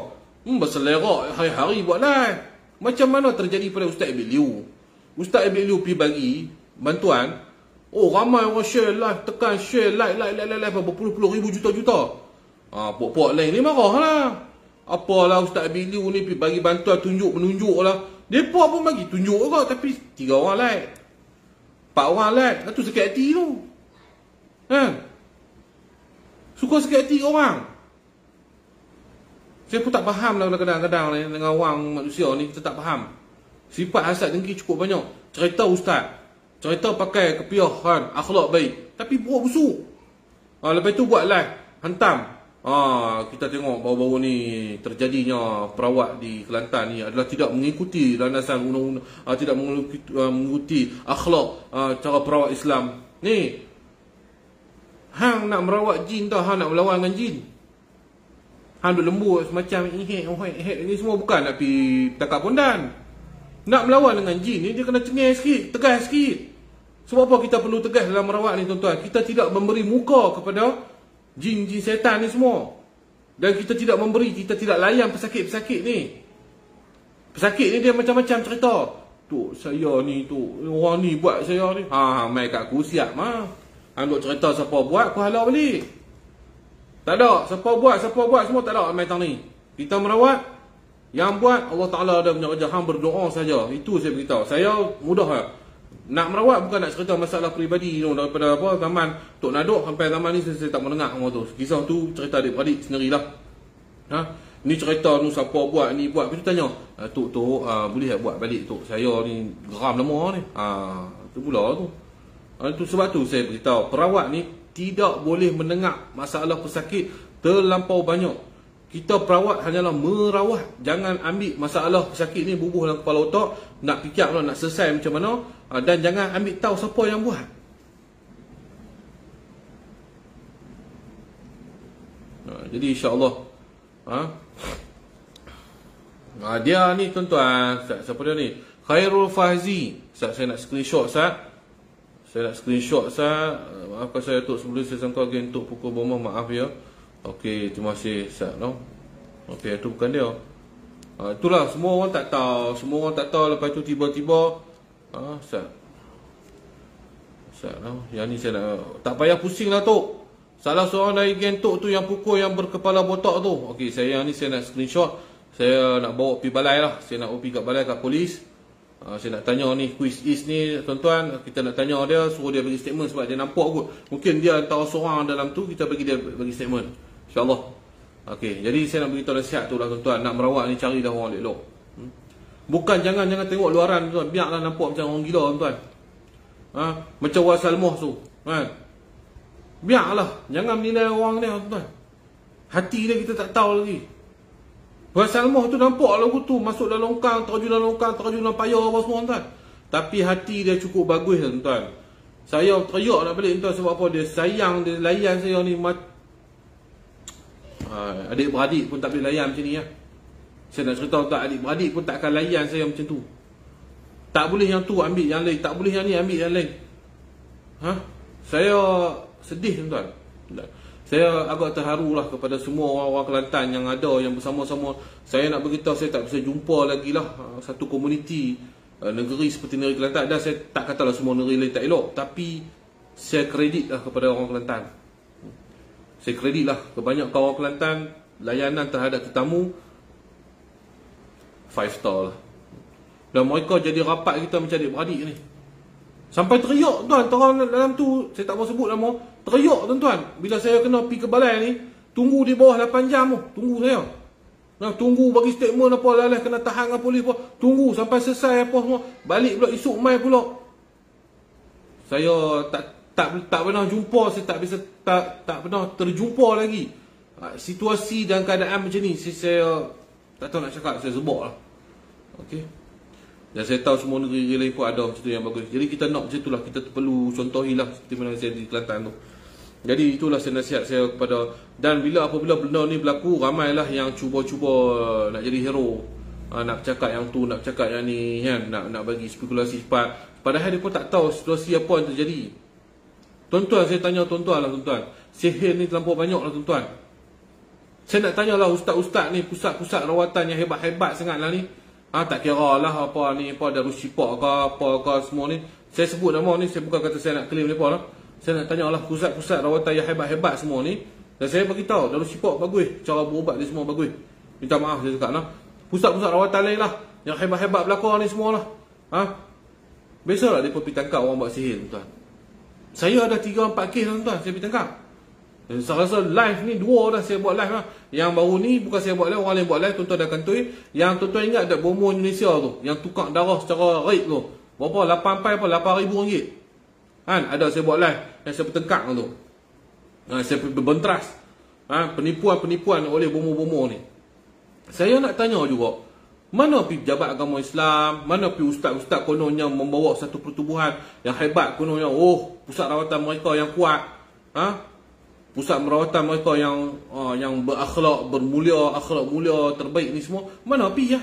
Berselerak hari-hari buat live. Macam mana terjadi pada Ustaz Abid Liu? Ustaz Abid Liu pergi bagi bantuan. Oh, ramai orang share live, tekan share, like, berpuluh-puluh ribu, juta-juta. Pok-pok lain ni marah lah. Apalah Ustaz Abid Liu ni pergi bagi bantuan, menunjuk lah. Depa pun bagi tunjuk juga, tapi 3 orang like, 4 orang like. Itu sakit hati tu. Suka sakit hati orang. Saya pun tak faham lah kadang-kadang ni dengan orang manusia ni, kita tak faham. Sifat hasad dengki cukup banyak. Cerita ustaz, cerita pakai kepiah kan, akhlak baik, tapi buat busuk. Lepas tu buat live, hantam. Kita tengok baru-baru ni terjadinya perawat di Kelantan ni adalah tidak mengikuti landasan undang-undang, tidak mengikuti akhlak cara perawat Islam. Ni hang nak merawat jin tau, hang nak melawan dengan jin. Hang duk lembut semacam ini semua bukan nak pergi tangkap pondan. Nak melawan dengan jin ni dia kena cengih sikit, tegas sikit. Sebab apa kita perlu tegas dalam merawat ni tuan-tuan? Kita tidak memberi muka kepada jin-jin setan ni semua. Dan kita tidak layan pesakit-pesakit ni. Pesakit ni dia macam-macam cerita. Tu saya ni tu, orang ni buat saya ni. Mai kat aku siap mah. Hang duk cerita siapa buat, aku halau balik. Tak ada, siapa buat semua tak ada main tang ni. Kita merawat, yang buat Allah Ta'ala ada punya kerja. Hang berdoa saja. Itu saya beritahu. Saya mudah lah. Nak merawat bukan nak cerita masalah peribadi daripada apa zaman Tok Nadok sampai zaman ni saya tak mendengar semua tu. Kisah tu cerita adik-beradik sendirilah. Ni cerita ni siapa buat, ni buat. Lepas tu tanya, Tok boleh buat balik Tok? Saya ni geram lama ni. Tu pula tu. Itu sebab tu saya beritahu, perawat ni tidak boleh mendengar masalah pesakit terlampau banyak. Kita perawat hanyalah merawat. Jangan ambil masalah pesakit ni bubuh dalam kepala otak. Nak fikir nak selesai macam mana. Dan jangan ambil tahu siapa yang buat. Jadi insya-Allah dia ni tuan-tuan, siapa dia ni? Khairul Fahzi. Saya nak screenshot maafkan saya Tok, sebelum saya sangka again Tok pukul bomah, maaf ya. Okey, terima kasih Ustaz no. Okey, itu bukan dia. Itulah semua orang tak tahu, lepas tu tiba-tiba Ustaz no. Yang ni saya nak, tak payah pusing lah Tok. Salah seorang dari geng Tok tu yang pukul yang berkepala botak tu. Okey, saya ni saya nak screenshot. Saya nak bawa pergi balai lah. Saya nak pergi kat balai kat polis. Saya nak tanya ni Quiz Is ni tuan-tuan, kita nak tanya dia, suruh dia bagi statement sebab dia nampak kot. Mungkin dia antara seorang dalam tu, kita bagi dia bagi statement insya-Allah. Okey, jadi saya nak beritahu nasihat tu lah tuan-tuan, nak merawat ni carilah orang elok. Bukan jangan tengok luaran tuan, biarlah nampak macam orang gila tuan. Macam Wan Salmah tu kan. Biarlah, jangan menilai orang ni tuan. Hati dia kita tak tahu lagi. Wan Salmah tu nampak lagu tu masuk dalam longkang, terjun dalam payah apa semua tuan. Tapi hati dia cukup bagus tuan. Saya teriak nak balik tuan sebab apa? Dia sayang, dia layan saya ni adik-beradik pun tak boleh layan macam ni ya. Saya nak cerita tuan, adik-beradik pun tak akan layan saya macam tu. Tak boleh yang tu ambil yang lain, tak boleh yang ni ambil yang lain. Saya sedih tuan. Saya agak terharu lah kepada semua orang-orang Kelantan yang ada, yang bersama-sama. Saya nak beritahu, saya tak bisa jumpa lagi lah satu komuniti negeri seperti negeri Kelantan. Dan saya tak katalah semua negeri lain tak elok, tapi saya kredit lah kepada orang Kelantan. Saya kredit lah kebanyakan orang Kelantan, layanan terhadap tetamu 5 star lah. Dan mereka jadi rapat kita macam adik-beradik ni. Sampai teriak tuan, orang dalam tu, saya tak mau sebut nama, teriak tuan-tuan. Bila saya kena pergi ke balai ni, tunggu di bawah 8 jam tu, tunggu saya. Tunggu bagi statement apa, lalah kena tahan dengan polis apa, tunggu sampai selesai apa semua, balik pula esok mai pula. Saya tak pernah jumpa, saya tak pernah terjumpa lagi situasi dan keadaan macam ni. Saya tak tahu nak cakap, saya sebab lah. Okey. Dan saya tahu semua negeri lain pun ada macam tu yang bagus. Jadi kita nak macam tu lah, kita perlu contohilah seperti mana saya di Kelantan tu. Jadi itulah nasihat saya kepada, dan apabila benda ni berlaku, ramailah yang cuba-cuba nak jadi hero. Nak cakap yang tu, nak cakap yang ni kan, nak bagi spekulasi cepat. Padahal dia pun tak tahu situasi apa yang terjadi. Tuan-tuan, saya tanya tuan-tuan lah tuan-tuan. Sihir ni terlampau banyak lah tuan-tuan. Saya nak tanyalah ustaz-ustaz ni, pusat-pusat rawatan yang hebat-hebat sangat lah ni. Tak kira lah apa ni, apa Darul Shifa ke, apa semua ni. Saya sebut nama ni, saya bukan kata saya nak claim mereka lah. Saya nak tanyalah pusat-pusat rawatan yang hebat-hebat semua ni. Dan saya beritahu Darul Shifa bagus, cara berubat dia semua bagus. Minta maaf saya cakap lah. Pusat-pusat rawatan lain lah, yang hebat-hebat belakang ni semua lah. Biasalah dia pergi tangkap orang buat sihir tuan. Saya ada 3-4 kes tuan, saya pergi tangkap. Saya rasa live ni 2 dah saya buat live lah. Yang baru ni bukan saya buat live, orang lain buat live, tuan-tuan dah kantoi. Yang tuan-tuan ingat tak bomo Indonesia tu, yang tukar darah secara raib tu, berapa? 8,000 ringgit. Ada saya buat live yang saya bertengkak tu. Saya berbentras. Penipuan-penipuan oleh bomo-bomo ni. Saya nak tanya juga, mana pi jabat agama Islam, mana pi ustaz-ustaz kononnya membawa satu pertubuhan yang hebat, kononnya pusat rawatan mereka yang kuat, pusat merawatan mereka yang berakhlak, bermulia, akhlak mulia, terbaik ni semua, mana pi ya?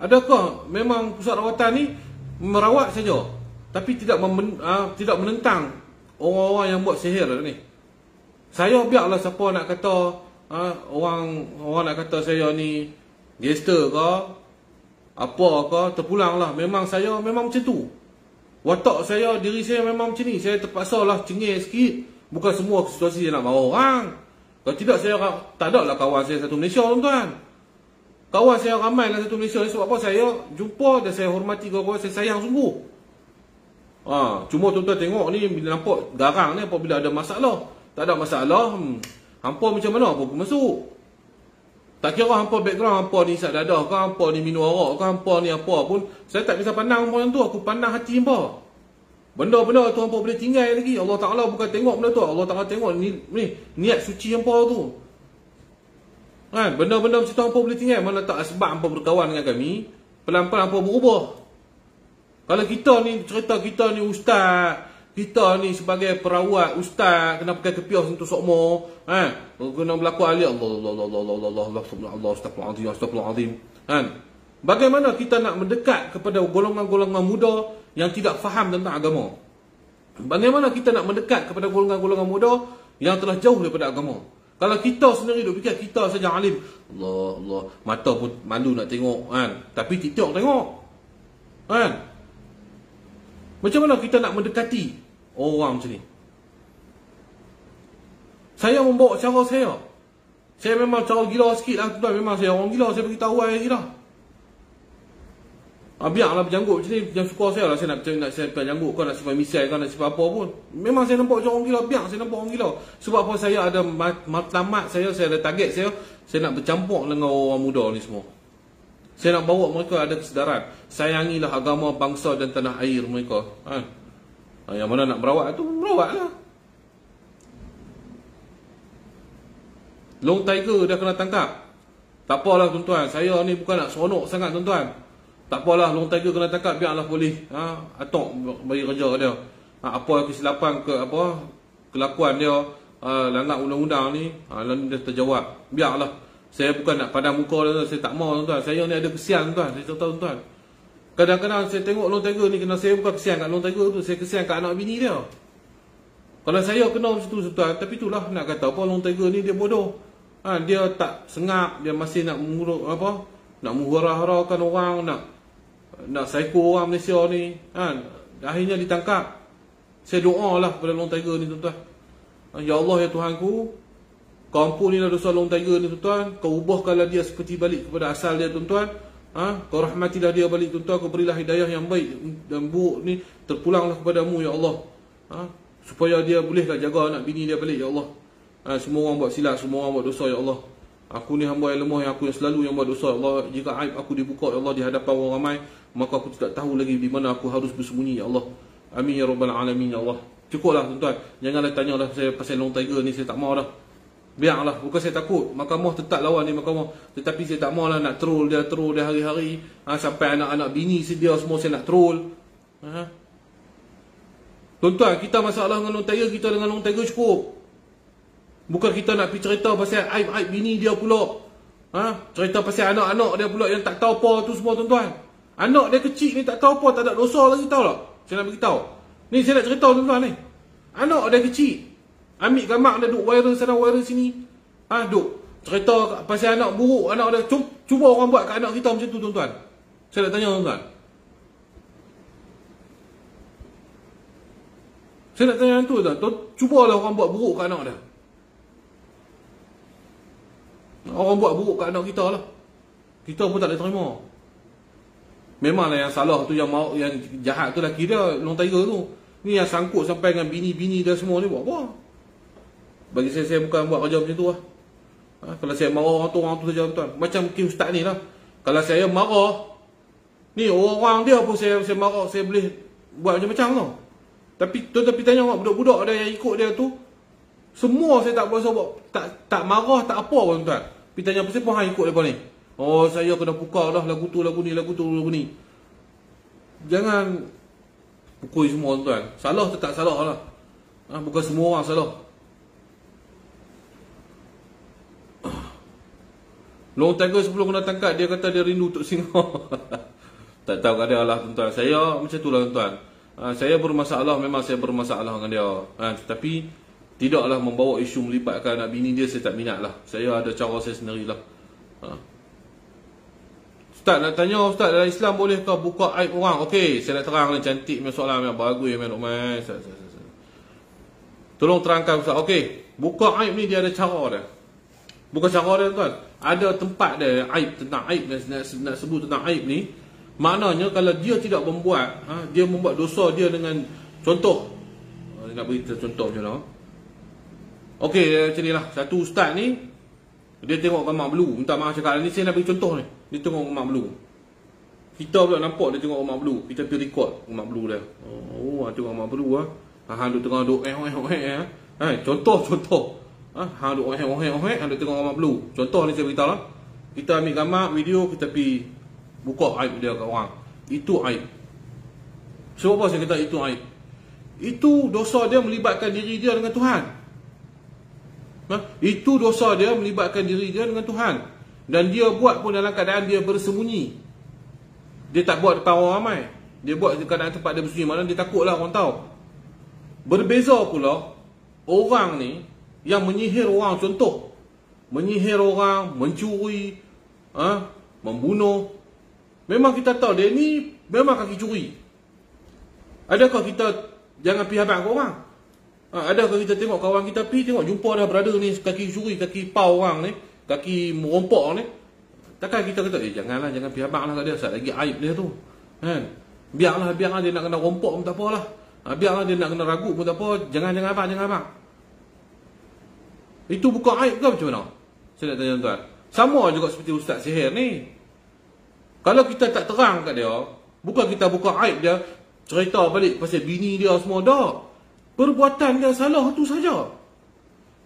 Adakah memang pusat rawatan ni merawat saja, tapi tidak menentang orang-orang yang buat sihir ni? Saya biarlah siapa nak kata, orang nak kata saya ni gangster ke, apa ke, terpulang lah. Memang saya memang macam tu. Watak saya, diri saya memang macam ni. Saya terpaksa lah cengih sikit. Bukan semua situasi saya nak marah orang. Kalau tidak, saya tak ada lah kawan saya satu Malaysia tuan-tuan. Kawan saya ramai lah satu Malaysia. Sebab apa? Saya jumpa dan saya hormati kawan saya, sayang sungguh. Cuma tuan-tuan tengok ni, bila nampak garang ni apabila ada masalah. Tak ada masalah, hampa macam mana pun aku masuk. Tak kira hampa background, hampa ni isap dadah ke, hampa ni minum arak ke, hampa ni apa pun, saya tak bisa pandang hampa yang tu. Aku pandang hati hampa. Benda-benda tu hampa boleh tinggal lagi. Allah Ta'ala bukan tengok benda tu, Allah Ta'ala tengok ni niat suci hampa tu. Benda-benda macam tu hampa boleh tinggal. Mana tak sebab hampa berkawan dengan kami, pelan-pelan hampa berubah. Kalau kita ni, cerita kita ni ustaz, kita ni sebagai perawat, ustaz, kena pakai kepiah sentuh sokmo, kena berlaku ahli, Allah, astagfirullahaladzim. Bagaimana kita nak mendekat kepada golongan-golongan muda yang tidak faham tentang agama? Bagaimana kita nak mendekat kepada golongan-golongan muda yang telah jauh daripada agama? Kalau kita sendiri duk fikir kita saja alim, Allah, mata pun malu nak tengok, tapi TikTok tengok, Macam mana kita nak mendekati orang macam ni? Saya membawa cara saya. Saya memang cara gila sikit lah tuan. Memang saya orang gila. Saya beritahu saya gila. Biarlah berjanggut macam ni. Yang suka saya lah. Saya nak simpan janggut ke, nak simpan misai ke, nak simpan apa pun. Memang saya nampak macam orang gila. Biar saya nampak orang gila. Sebab apa? Saya ada matlamat saya ada target saya. Saya nak bercampur dengan orang muda ni semua. Saya nak bawa mereka ada kesedaran. Sayangilah agama, bangsa dan tanah air mereka. Yang mana nak merawat tu, merawat lah. Long Tiger dah kena tangkap. Tak apalah tuan-tuan. Saya ni bukan nak seronok sangat tuan-tuan. Tak apalah, Long Tiger kena tangkap, biarlah polis atok bagi kerja dia. Apa kesilapan kelakuan dia, langgar undang-undang ni, dia terjawab. Biarlah. Saya bukan nak padam muka dia, saya tak mau tuan-tuan. Saya ni ada kesian tuan, saya cerita tuan-tuan. Kadang-kadang saya tengok Long Tiger ni, kena saya bukan kesian kat Long Tiger tu, saya kesian kat anak bini dia. Kalau saya kena macam tu tuan, tapi itulah nak kata apa, Long Tiger ni dia bodoh. Dia tak sengap, dia masih nak nak menghura-hurakan orang, nak psycho orang Malaysia ni. Akhirnya ditangkap. Saya doalah kepada Long Tiger ni tuan-tuan. Ya Allah, ya Tuhanku, kau ampunilah dosa Long Tiger ni tuan-tuan. Kau ubahkanlah dia seperti balik kepada asal dia tuan-tuan. Kau rahmatilah dia balik tuan-tuan. Kau berilah hidayah yang baik dan buruk ni terpulanglah kepadamu ya Allah. Supaya dia bolehlah jaga anak bini dia balik ya Allah. Semua orang buat silap, semua orang buat dosa ya Allah. Aku ni hamba yang lemah, yang aku yang selalu yang buat dosa ya Allah. Jika aib aku dibuka ya Allah di hadapan orang ramai, maka aku tidak tahu lagi di mana aku harus bersembunyi ya Allah. Amin ya rabbal alamin ya Allah. Cukuplah tuan-tuan. Janganlah tanyalah saya pasal Long Tiger ni, saya tak mau dah. Biarlah, bukan saya takut. Mahkamah tetap lawan di mahkamah. Tetapi saya tak maulah nak troll dia hari-hari. Sampai anak-anak bini dia semua saya nak troll. Tuan-tuan, kita masalah dengan Long Tiger, kita dengan Long Tiger cukup. Bukan kita nak pergi cerita pasal aib-aib bini dia pula. Cerita pasal anak-anak dia pula yang tak tahu apa tu semua, tuan-tuan. Anak dia kecil ni tak tahu apa, tak ada dosa lagi, tahu tak? Saya nak beritahu. Ni saya nak cerita, tuan-tuan ni. Anak dia kecil. Ambil gambar dia duk viral sana viral sini. Duk cerita pasal anak buruk anak dia. Cuba orang buat kat anak kita macam tu, tuan-tuan. Saya nak tanya, tuan-tuan. Saya nak tanya tu, tuan. Cubalah orang buat buruk kat anak dia. Orang buat buruk kat anak kita lah. Kita pun tak boleh terima. Memanglah yang salah tu, yang jahat tu laki dia, Long Tiger tu. Ni yang sangkut sampai dengan bini-bini dia semua ni buat apa? Bagi saya bukan buat kerja macam tu lah. Kalau saya marah orang tu saja, tuan. Macam Kim Ustaz ni lah. Kalau saya marah, ni orang dia pun saya marah, saya boleh buat macam-macam tau. Tapi tanya orang budak-budak dia yang ikut dia tu, semua saya tak berasa buat, tak marah, tak apa pun, tuan. Tapi tanya apa siapa hang ikut depa ni? Oh, saya kena pukar dah lagu tu, lagu ni. Jangan pukul semua, tuan. Salah tu tak salah lah. Bukan semua orang salah. Long Tiger sebelum kena tangkap, dia kata dia rindu untuk Singapura. Tak tahu kat dia lah, tuan-tuan. Saya macam tu lah, tuan-tuan. Saya bermasalah, memang saya bermasalah dengan dia. Tetapi tidaklah membawa isu melibatkan anak bini dia, saya tak minat lah. Saya ada cara saya sendirilah. Ustaz nak tanya, Ustaz, dalam Islam bolehkah buka aib orang? Okey, saya nak terang ni, cantik punya soalan yang bagus yang main. Tolong terangkan, Ustaz. Okey, buka aib ni dia ada cara dia. Bukan cara dia, tuan. Ada tempat dia aib, tentang aib, nak sebut tentang aib ni. Maknanya kalau dia tidak membuat, dia membuat dosa dia dengan contoh. Nak beritahu contoh macam mana. Okey, macam ni lah. Satu ustaz ni, dia tengok gambar blue. Minta maaf cakap ni, saya nak bagi contoh ni. Dia tengok gambar blue. Kita pula nampak dia tengok gambar blue. Kita pergi record gambar blue dia. Tengok gambar blue lah. Hang duk tengah duk contoh. Hang duk hang duk tengok gambar blue. Contoh ni saya beritahu lah. Kita ambil gambar, video, kita pergi buka aib dia kat orang. Itu aib. Sebab apa saya kata itu aib? Itu dosa dia melibatkan diri dia dengan Tuhan. Itu dosa dia melibatkan diri dia dengan Tuhan. Dan dia buat pun dalam keadaan dia bersembunyi. Dia tak buat depan orang ramai. Dia buat di keadaan tempat dia bersembunyi. Maksudnya dia takutlah orang tahu. Berbeza pula orang ni yang menyihir orang, contoh menyihir orang, mencuri, membunuh. Memang kita tahu dia ni memang kaki curi. Adakah kita jangan pergi habaq ke orang? Adakah kita tengok kawan kita pergi, tengok jumpa dah brother ni kaki curi, kaki pau orang ni, kaki merompok ni. Takkan kita kata, jangan pergi habaq lah kat dia, sebab lagi aib dia tu. Kan? Biarlah dia nak kena rompok pun tak apalah. Biarlah dia nak kena ragut pun tak apa, jangan habaq. Itu bukan aib ke macam mana? Saya nak tanya tuan. Sama juga seperti ustaz sihir ni. Kalau kita tak terang kat dia, bukan kita buka aib dia, cerita balik pasal bini dia semua, dah. Perbuatan dia salah tu saja.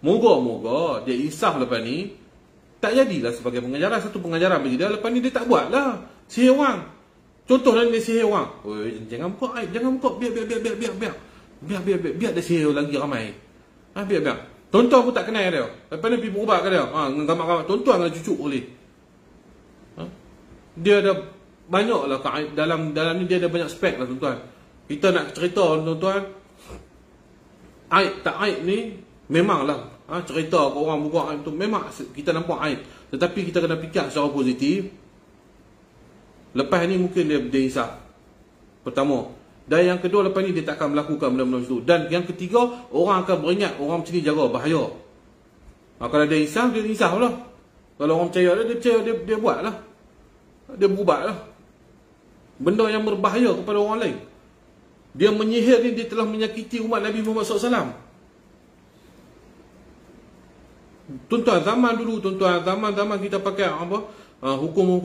Moga-moga dia insaf lepas ni, tak jadilah sebagai pengajaran, satu pengajaran bagi dia, lepas ni dia tak buat lah sihir orang. Contohnya dia sihir orang. Jangan buka aib, jangan buka, biar dia sihir lagi ramai. Biar. Tuan-tuan pun tak kenal dia. Lepas ni pergi berubat kat dia. Gambar-gambar. Tuan-tuan kena cucuk boleh. Dia ada banyak lah dalam ni dia ada banyak spek lah, tuan-tuan. Kita nak cerita, tuan-tuan, aib tak aib ni memanglah cerita ke orang buka aib tu memang kita nampak aib. Tetapi kita kena fikir secara positif. Lepas ni mungkin dia insaf. Pertama. Dan yang kedua, lepas ni dia tak akan melakukan benda-benda macam tu. Dan yang ketiga, orang akan beringat orang macam ni jaga, bahaya. Kalau dia insaf lah. Kalau orang percaya dia buat lah. Dia berubat lah. Benda yang berbahaya kepada orang lain. Dia menyihir ni, dia telah menyakiti umat Nabi Muhammad SAW. Tuan-tuan, zaman dulu, tuan-tuan, zaman kita pakai hukum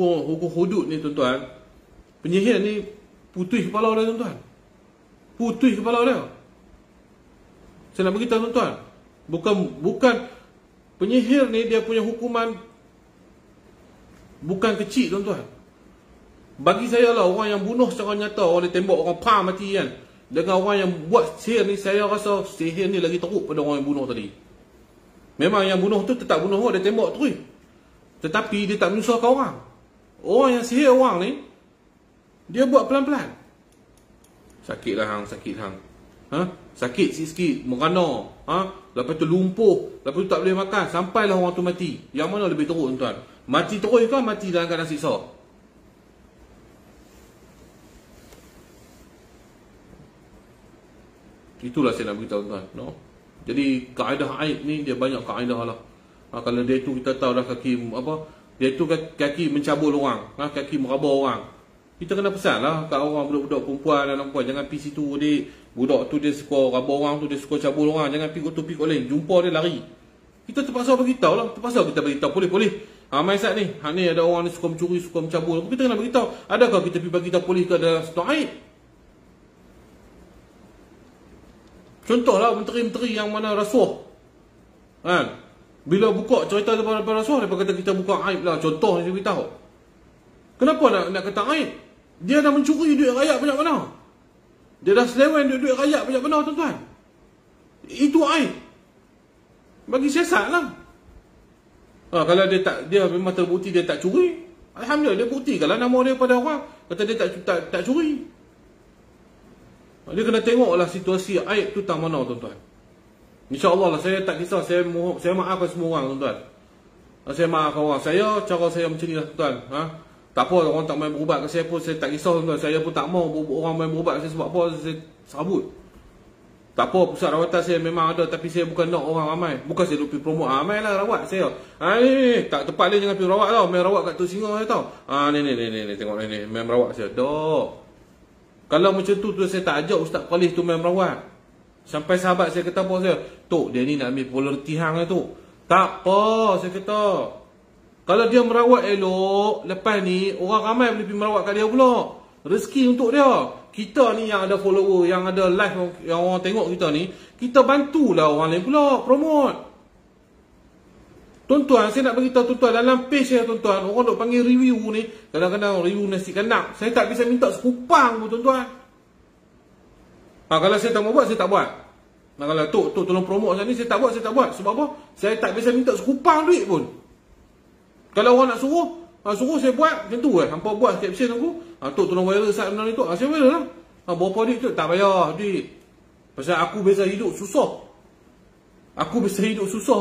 hudud ni, tuan-tuan. Penyihir ni putih kepala dia, tuan-tuan. Putih kepala dia. Saya nak beritahu, tuan-tuan. Bukan penyihir ni, dia punya hukuman bukan kecil, tuan-tuan. Bagi saya lah, orang yang bunuh secara nyata, orang dia tembak orang mati kan, dengan orang yang buat sihir ni, saya rasa sihir ni lagi teruk pada orang yang bunuh tadi. Memang yang bunuh tu tetap bunuh orang, dia tembak terus. Tetapi dia tak menyusahkan orang. Orang yang sihir orang ni, dia buat pelan-pelan. Sakit lah hang, sakit hang. Sakit sikit-sikit, merana. Lepas tu lumpuh, lepas tu tak boleh makan, sampailah orang tu mati. Yang mana lebih teruk tuan? Mati terus ke mati dalam keadaan siksa? Itulah saya nak beritahu tuan, no? Jadi kaedah aib ni dia banyak kaedah lah. Kalau dia tu kita tahu dah kaki apa, dia tu kaki mencabul orang, kaki meraba orang. Kita kena pesan lah kat orang budak-budak perempuan dan perempuan, jangan pergi situ dik. Budak tu dia suka raba orang tu, dia suka cabul orang, jangan pergi gotu pergi lain, jumpa dia lari. Kita terpaksa beritahu lah, terpaksa kita beritahu, polis. Mai Sat ni, ni ada orang ni suka mencuri, suka mencabul. Kita kena beritahu. Adakah kita pergi beritahu polis ke ada satu aib? Contohlah menteri-menteri yang mana rasuah. Kan? Bila buka cerita daripada rasuah, dia kata kita buka aib lah. Contoh yang saya beritahu. Kenapa nak kata aib? Dia dah mencuri duit rakyat banyak mana? Dia dah selewen duit rakyat banyak mana tuan-tuan? Itu aib. Bagi siasat lah. Kalau dia memang terbukti dia tak curi, alhamdulillah dia bukti. Kalau nama dia pada orang, kata dia tak curi. Dia kena tengoklah situasi aib tu tang mana tuan-tuan. InsyaAllah lah, saya tak kisah, saya maafkan semua orang tuan-tuan. Saya maafkan orang. Cara saya macam ni lah tuan. Tak apa orang tak main berubat ke saya pun, saya tak kisah tuan-tuan. Saya pun tak mau orang main berubat ke saya, sebab apa saya serabut. Tak apa, pusat rawatan saya memang ada, tapi saya bukan nak orang ramai. Bukan saya pergi promote, ramai lah rawat saya. Ni, tak tepat dia jangan pergi rawat tau. Main rawat kat tu singa saya tau. Ni, tengok ni, main rawat saya. Dok. Kalau macam tu saya tak ajak Ustaz Khalif tu main merawat. Sampai sahabat saya kata apa saya, Tok, dia ni nak ambil populariti hang lah tu. Tak apa, saya kata. Kalau dia merawat elok, lepas ni orang ramai boleh pergi merawat kat dia pula. Rezeki untuk dia. Kita ni yang ada follower, yang ada live, yang orang tengok kita ni, kita bantulah orang lain pula promote. Tuan-tuan, saya nak beritahu tuan-tuan, dalam page saya tuan-tuan, orang duk panggil review ni, kadang-kadang review nasi kandang, saya tak bisa minta sekupang pun tuan-tuan. Kalau saya tak mau buat, saya tak buat. Kalau Tok tolong promote macam ni, saya tak buat. Sebab apa? Saya tak bisa minta sekupang duit pun. Kalau orang nak suruh saya buat macam tu hampa buat caption aku. Tok tolong viral saat benda ni Tok. Saya viral lah. Berapa duit tu? Tak payah duit. Pasal aku biasa hidup susah.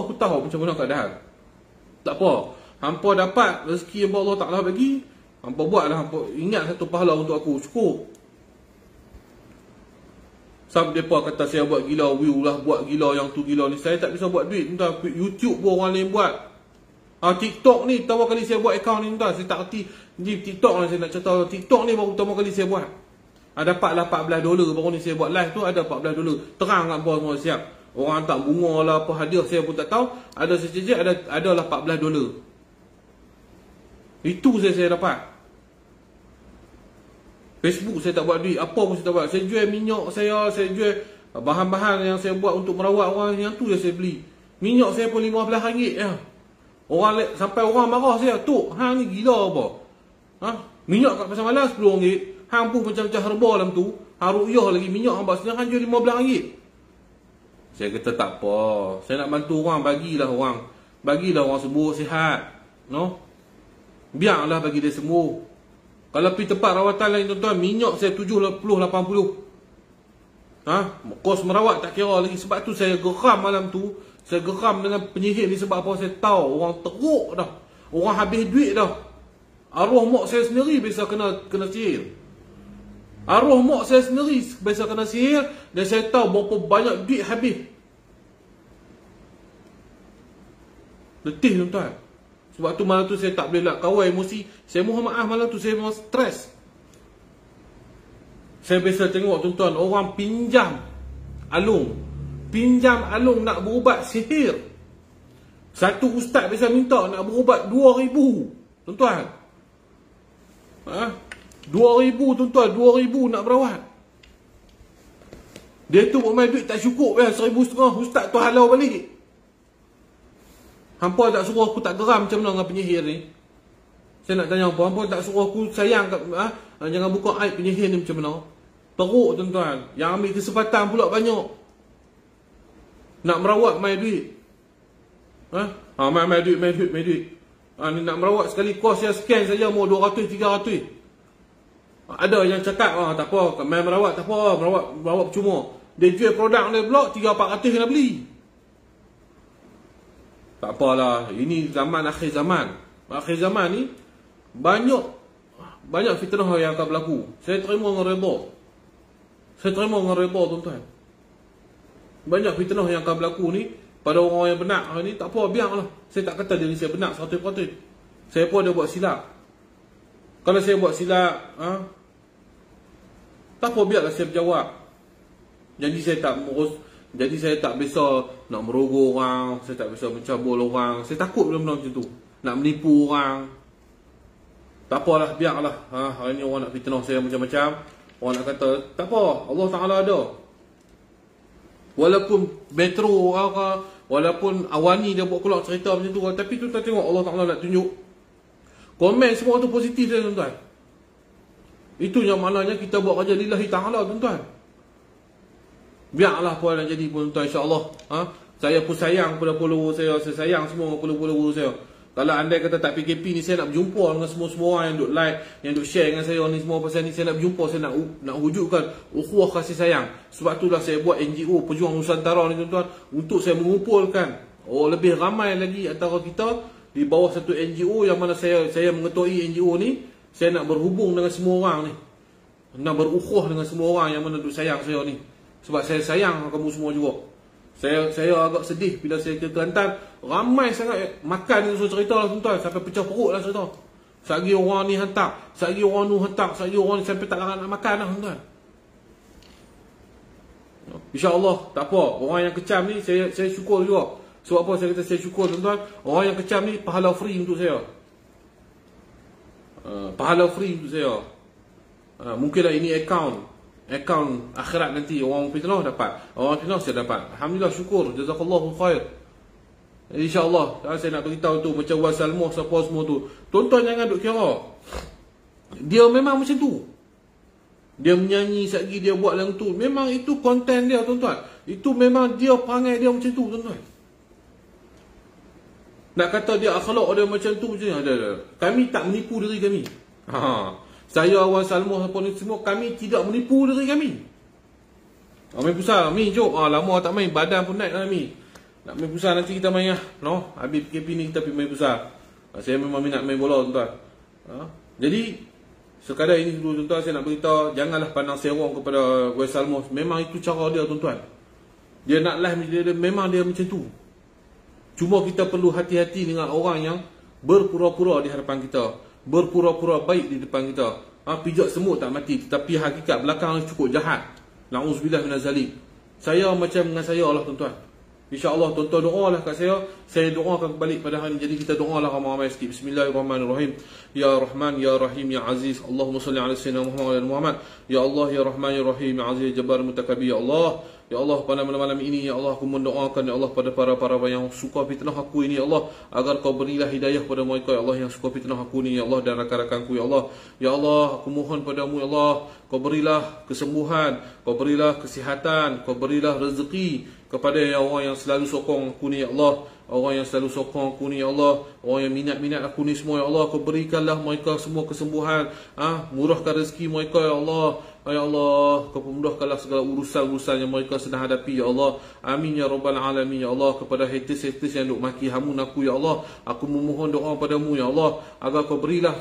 Aku tahu macam mana keadaan. Tak apa. Hampa dapat rezeki yang Allah Ta'ala bagi, hampa buatlah, hampa ingat satu pahala untuk aku. Cukup. Sampai mereka kata saya buat gila view lah, buat gila yang tu gila ni. Saya tak bisa buat duit. Entah YouTube pun orang lain buat. TikTok ni pertama kali saya buat akaun ni tuan. Saya tak erti di TikTok ni, saya nak cerita. TikTok ni baru pertama kali saya buat. Dapatlah $14 baru ni saya buat live tu, ada $14. Terang kat bawah semua siap. Orang hantar bunga lah, apa hadiah saya pun tak tahu. Ada sejenis, adalah $14. Itu saya dapat. Facebook saya tak buat duit, apa pun saya tak buat. Saya jual minyak saya jual bahan-bahan yang saya buat untuk merawat orang, yang tu je saya beli. Minyak saya pun RM15 ya. Sampai orang marah saya, Tok, hang ni gila apa? Minyak kat pasar malam RM10. Hang pun macam-macam herba dalam tu. Hang ru'yah lagi minyak hang buat sini, hang jual RM15. Saya kata tak apa. Saya nak bantu orang, bagilah orang sembuh sihat. No? Biarlah bagi dia sembuh. Kalau pergi tempat rawatan lain tuan-tuan, minyak saya 70-80. Kos merawat tak kira lagi. Sebab tu saya geram malam tu. Saya geram dengan penyihir ni sebab apa? Saya tahu orang teruk dah. Orang habis duit dah. Arwah mak saya sendiri biasa kena sihir. Arwah mak saya sendiri biasa kena sihir. Dan saya tahu berapa banyak duit habis. Letih tuan-tuan. Sebab tu malam tu saya tak boleh nak kawal emosi. Saya mohon maaf malam tu saya memang stres. Saya biasa tengok tuan-tuan, orang pinjam alung nak berubat sihir. Satu ustaz biasa minta nak berubat 2,000 tuan-tuan. 2,000 tuan-tuan, 2,000 nak berawat. Dia tu buat main duit tak cukup 1,500 ustaz tu halau balik. Hampa tak suruh aku tak geram macam mana dengan penyihir ni? Saya nak tanya hampa tak suruh aku sayang kat, jangan buka aib penyihir ni macam mana? teruk tuan-tuan. Yang ambil kesempatan pula banyak. Nak merawat mai duit. Mai duit. Ni nak merawat sekali kos yang scan saja mau 200 300. Ada yang cakap tak apa, mai merawat tak apa, merawat percuma. Dia jual produk dia pula 300-400 kena beli. Tak apalah, ini zaman akhir zaman. Akhir zaman ni banyak fitnah yang akan berlaku. Saya terima dengan redha. Tuan-tuan. Banyak fitnah yang akan berlaku ni pada orang yang benar ni, tak apa, biarlah. Saya tak kata diri saya benar 100%. Saya pun ada buat silap. Kalau saya buat silap, tak apa, biarlah saya berjawab. Jadi saya tak biasa nak merogoh orang, saya tak biasa mencabul orang. Saya takut benda-benda macam tu. Nak menipu orang. Tak apalah, biarlah. Hari ni orang nak fitnah saya macam-macam. Orang nak kata, tak apa, Allah Ta'ala ada. Walaupun Metro walaupun Awani dia buat keluar cerita macam tu, tapi tu tak tengok Allah Ta'ala nak tunjuk. Komen semua tu positif dia, tuan-tuan. Itu yang maknanya kita buat kerja lillahi ta'ala, tuan-tuan. Biarlah apa nak jadi pun, tuan, insya-Allah. Saya pun sayang pada follower saya sayang semua follower saya. Kalau andai kata tak PKP ni, saya nak berjumpa dengan semua orang yang duk like, yang duk share dengan saya ni semua pasal ni. Saya nak berjumpa, saya nak wujudkan ukhuwah kasih sayang. Sebab itulah saya buat NGO Pejuang Nusantara ni, tuan-tuan, untuk saya mengumpulkan lebih ramai lagi antara kita di bawah satu NGO yang mana saya mengetuai NGO ni. Saya nak berhubung dengan semua orang ni, nak berukhuwah dengan semua orang yang mana duk sayang saya ni. Sebab saya sayang kamu semua juga. Saya agak sedih bila saya ke Kelantan, ramai sangat makan ni cerita lah, tuan-tuan, sampai pecah perut lah cerita. Sagi orang ni hantar, sagi orang ni hantar, sagi orang ni sampai tak nak makan lah, tuan-tuan. InsyaAllah, tak apa. Orang yang kecam ni saya syukur juga. Sebab apa saya kata saya syukur, tuan-tuan? Orang yang kecam ni pahala free untuk saya. Pahala free untuk saya. Mungkinlah ini akaun akhirat nanti orang fitnah dapat, orang fitnah saya dapat. Alhamdulillah, syukur, jazakallahu khair. InsyaAllah saya nak beritahu tu, macam Wan Salmoh siapa semua tu, tuan-tuan jangan duk kira dia memang macam tu. Dia menyanyi satgi, dia buat lagu tu, memang itu konten dia, tuan-tuan. Itu memang dia perangai dia macam tu, tuan-tuan. Nak kata dia akhlak dia macam tu je, ada. Kami tak menipu diri kami. Saya, Wan Salmoh, apa ni semua, kami tidak menipu diri kami. Main pusat, Mi, jom. Lama tak main, badan pun naik lah, Mi. Nak main pusat nanti kita main lah. No? Habis PKP ni kita pergi main pusat. Saya memang minat main bola, tuan-tuan. Jadi, sekadar ini dulu, tuan-tuan, saya nak beritahu, janganlah pandang serong kepada Wan Salmoh. Memang itu cara dia, tuan-tuan. Dia nak live, memang dia macam tu. Cuma kita perlu hati-hati dengan orang yang berpura-pura di hadapan kita, berpura-pura baik di depan kita. Pijak semut tak mati, tetapi hakikat belakang cukup jahat. Na'udzubillah minaz zalik. Saya macam dengan saya lah, tuan-tuan. InsyaAllah, tuan-tuan doalah kat saya doakan balik pada hari ni. Jadi kita doalah ramai-ramai sikit. Bismillahirrahmanirrahim. Ya Rahman, Ya Rahim, Ya Aziz. Allahumma salli ala sayyidina Muhammad. Ya Allah, Ya Rahman, Ya Rahim, Ya Aziz, Jabbar, Mutakabir. Ya Allah, Ya Allah, pada malam ini, Ya Allah, aku mendoakan, Ya Allah, pada para yang suka fitnah aku ini, Ya Allah, agar kau berilah hidayah pada mereka, Ya Allah, yang suka fitnah aku ini, Ya Allah, dan rakan-rakanku, Ya Allah. Ya Allah, aku mohon padamu, Ya Allah, kau berilah kesembuhan, kau berilah kesihatan, kau berilah rezeki kepada orang yang selalu sokong aku ni, Ya Allah. Orang yang selalu sokong aku ni, Ya Allah. Orang yang minat aku ni semua, Ya Allah, kau berikanlah mereka semua kesembuhan. Murahkan rezeki mereka, Ya Allah. Ya Allah, kau pemudahkanlah segala urusan-urusan yang mereka sedang hadapi, Ya Allah. Amin ya rabbal alamin, Ya Allah. Kepada haters-haters yang duk maki hamun aku, Ya Allah, aku memohon doa padamu, Ya Allah, agar kau berilah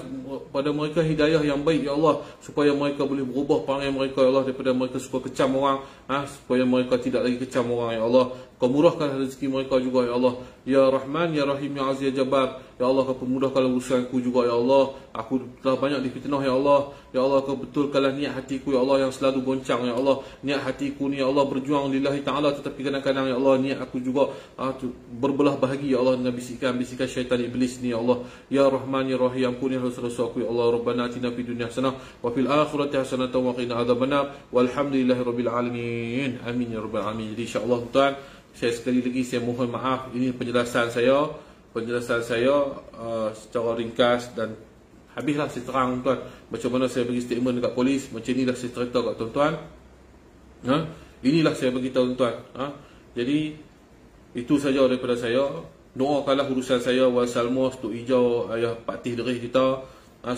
pada mereka hidayah yang baik, Ya Allah, supaya mereka boleh berubah perangai mereka, Ya Allah, daripada mereka suka kecam orang, supaya mereka tidak lagi kecam orang, Ya Allah. Kau murahkan rezeki mereka juga, Ya Allah. Ya Rahman, Ya Rahim, Ya Aziz, Ya Jabbar. Ya Allah, kau pemudahkan urusanku juga, Ya Allah. Aku telah banyak difitnah, Ya Allah. Ya Allah, kau betulkanlah niat hatiku, Ya Allah, yang selalu goncang, Ya Allah. Niat hatiku ni, Ya Allah, berjuang lillahi ta'ala, tetapi kadang-kadang, Ya Allah, niat aku juga berbelah bahagi, Ya Allah, dengan bisikan syaitan iblis ni, Ya Allah. Ya Rahman, Ya Rahim, ampuni dosa-dosa aku, Ya Allah. Rabbana atina fid dunya hasanah wa fil akhirati hasanah wa qina adzabannar. Walhamdulillahirabbil alamin. Amin ya rabbal alamin. Jadi insya-Allah, tuan, saya sekali lagi saya mohon maaf. Ini penjelasan saya secara ringkas dan Habislah saya terang tuan macam mana saya bagi statement dekat polis, macam inilah saya cerita kat tuan-tuan. Inilah saya beritahu tuan-tuan. Jadi itu saja daripada saya. Doakanlah urusan saya Wan Salmos, Tok Hijau, Ayah Patih Derih kita,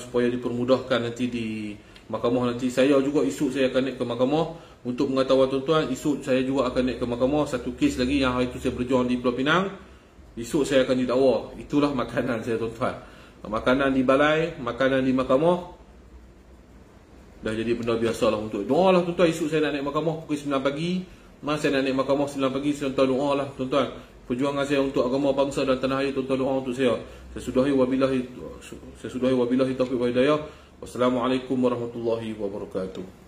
supaya dipermudahkan nanti di mahkamah nanti. Saya juga esok saya akan naik ke mahkamah untuk mengetahui tuan-tuan. Esok saya juga akan naik ke mahkamah satu kes lagi yang hari itu saya berjuang di Pulau Pinang. Esok saya akan didakwa. Itulah makanan saya tuan-tuan. Makanan di balai, makanan di mahkamah. Dah jadi benda biasalah untuk doalah tuan-tuan. Esok saya nak naik mahkamah pukul 9 pagi. Saya nak naik mahkamah 9 pagi. Tuan-tuan doalah tuan-tuan. Perjuangan saya untuk agama bangsa dan tanah air, tuan-tuan doa untuk saya. Saya sudahi wabillahi taufiq wal hidayah. Wassalamualaikum warahmatullahi wabarakatuh.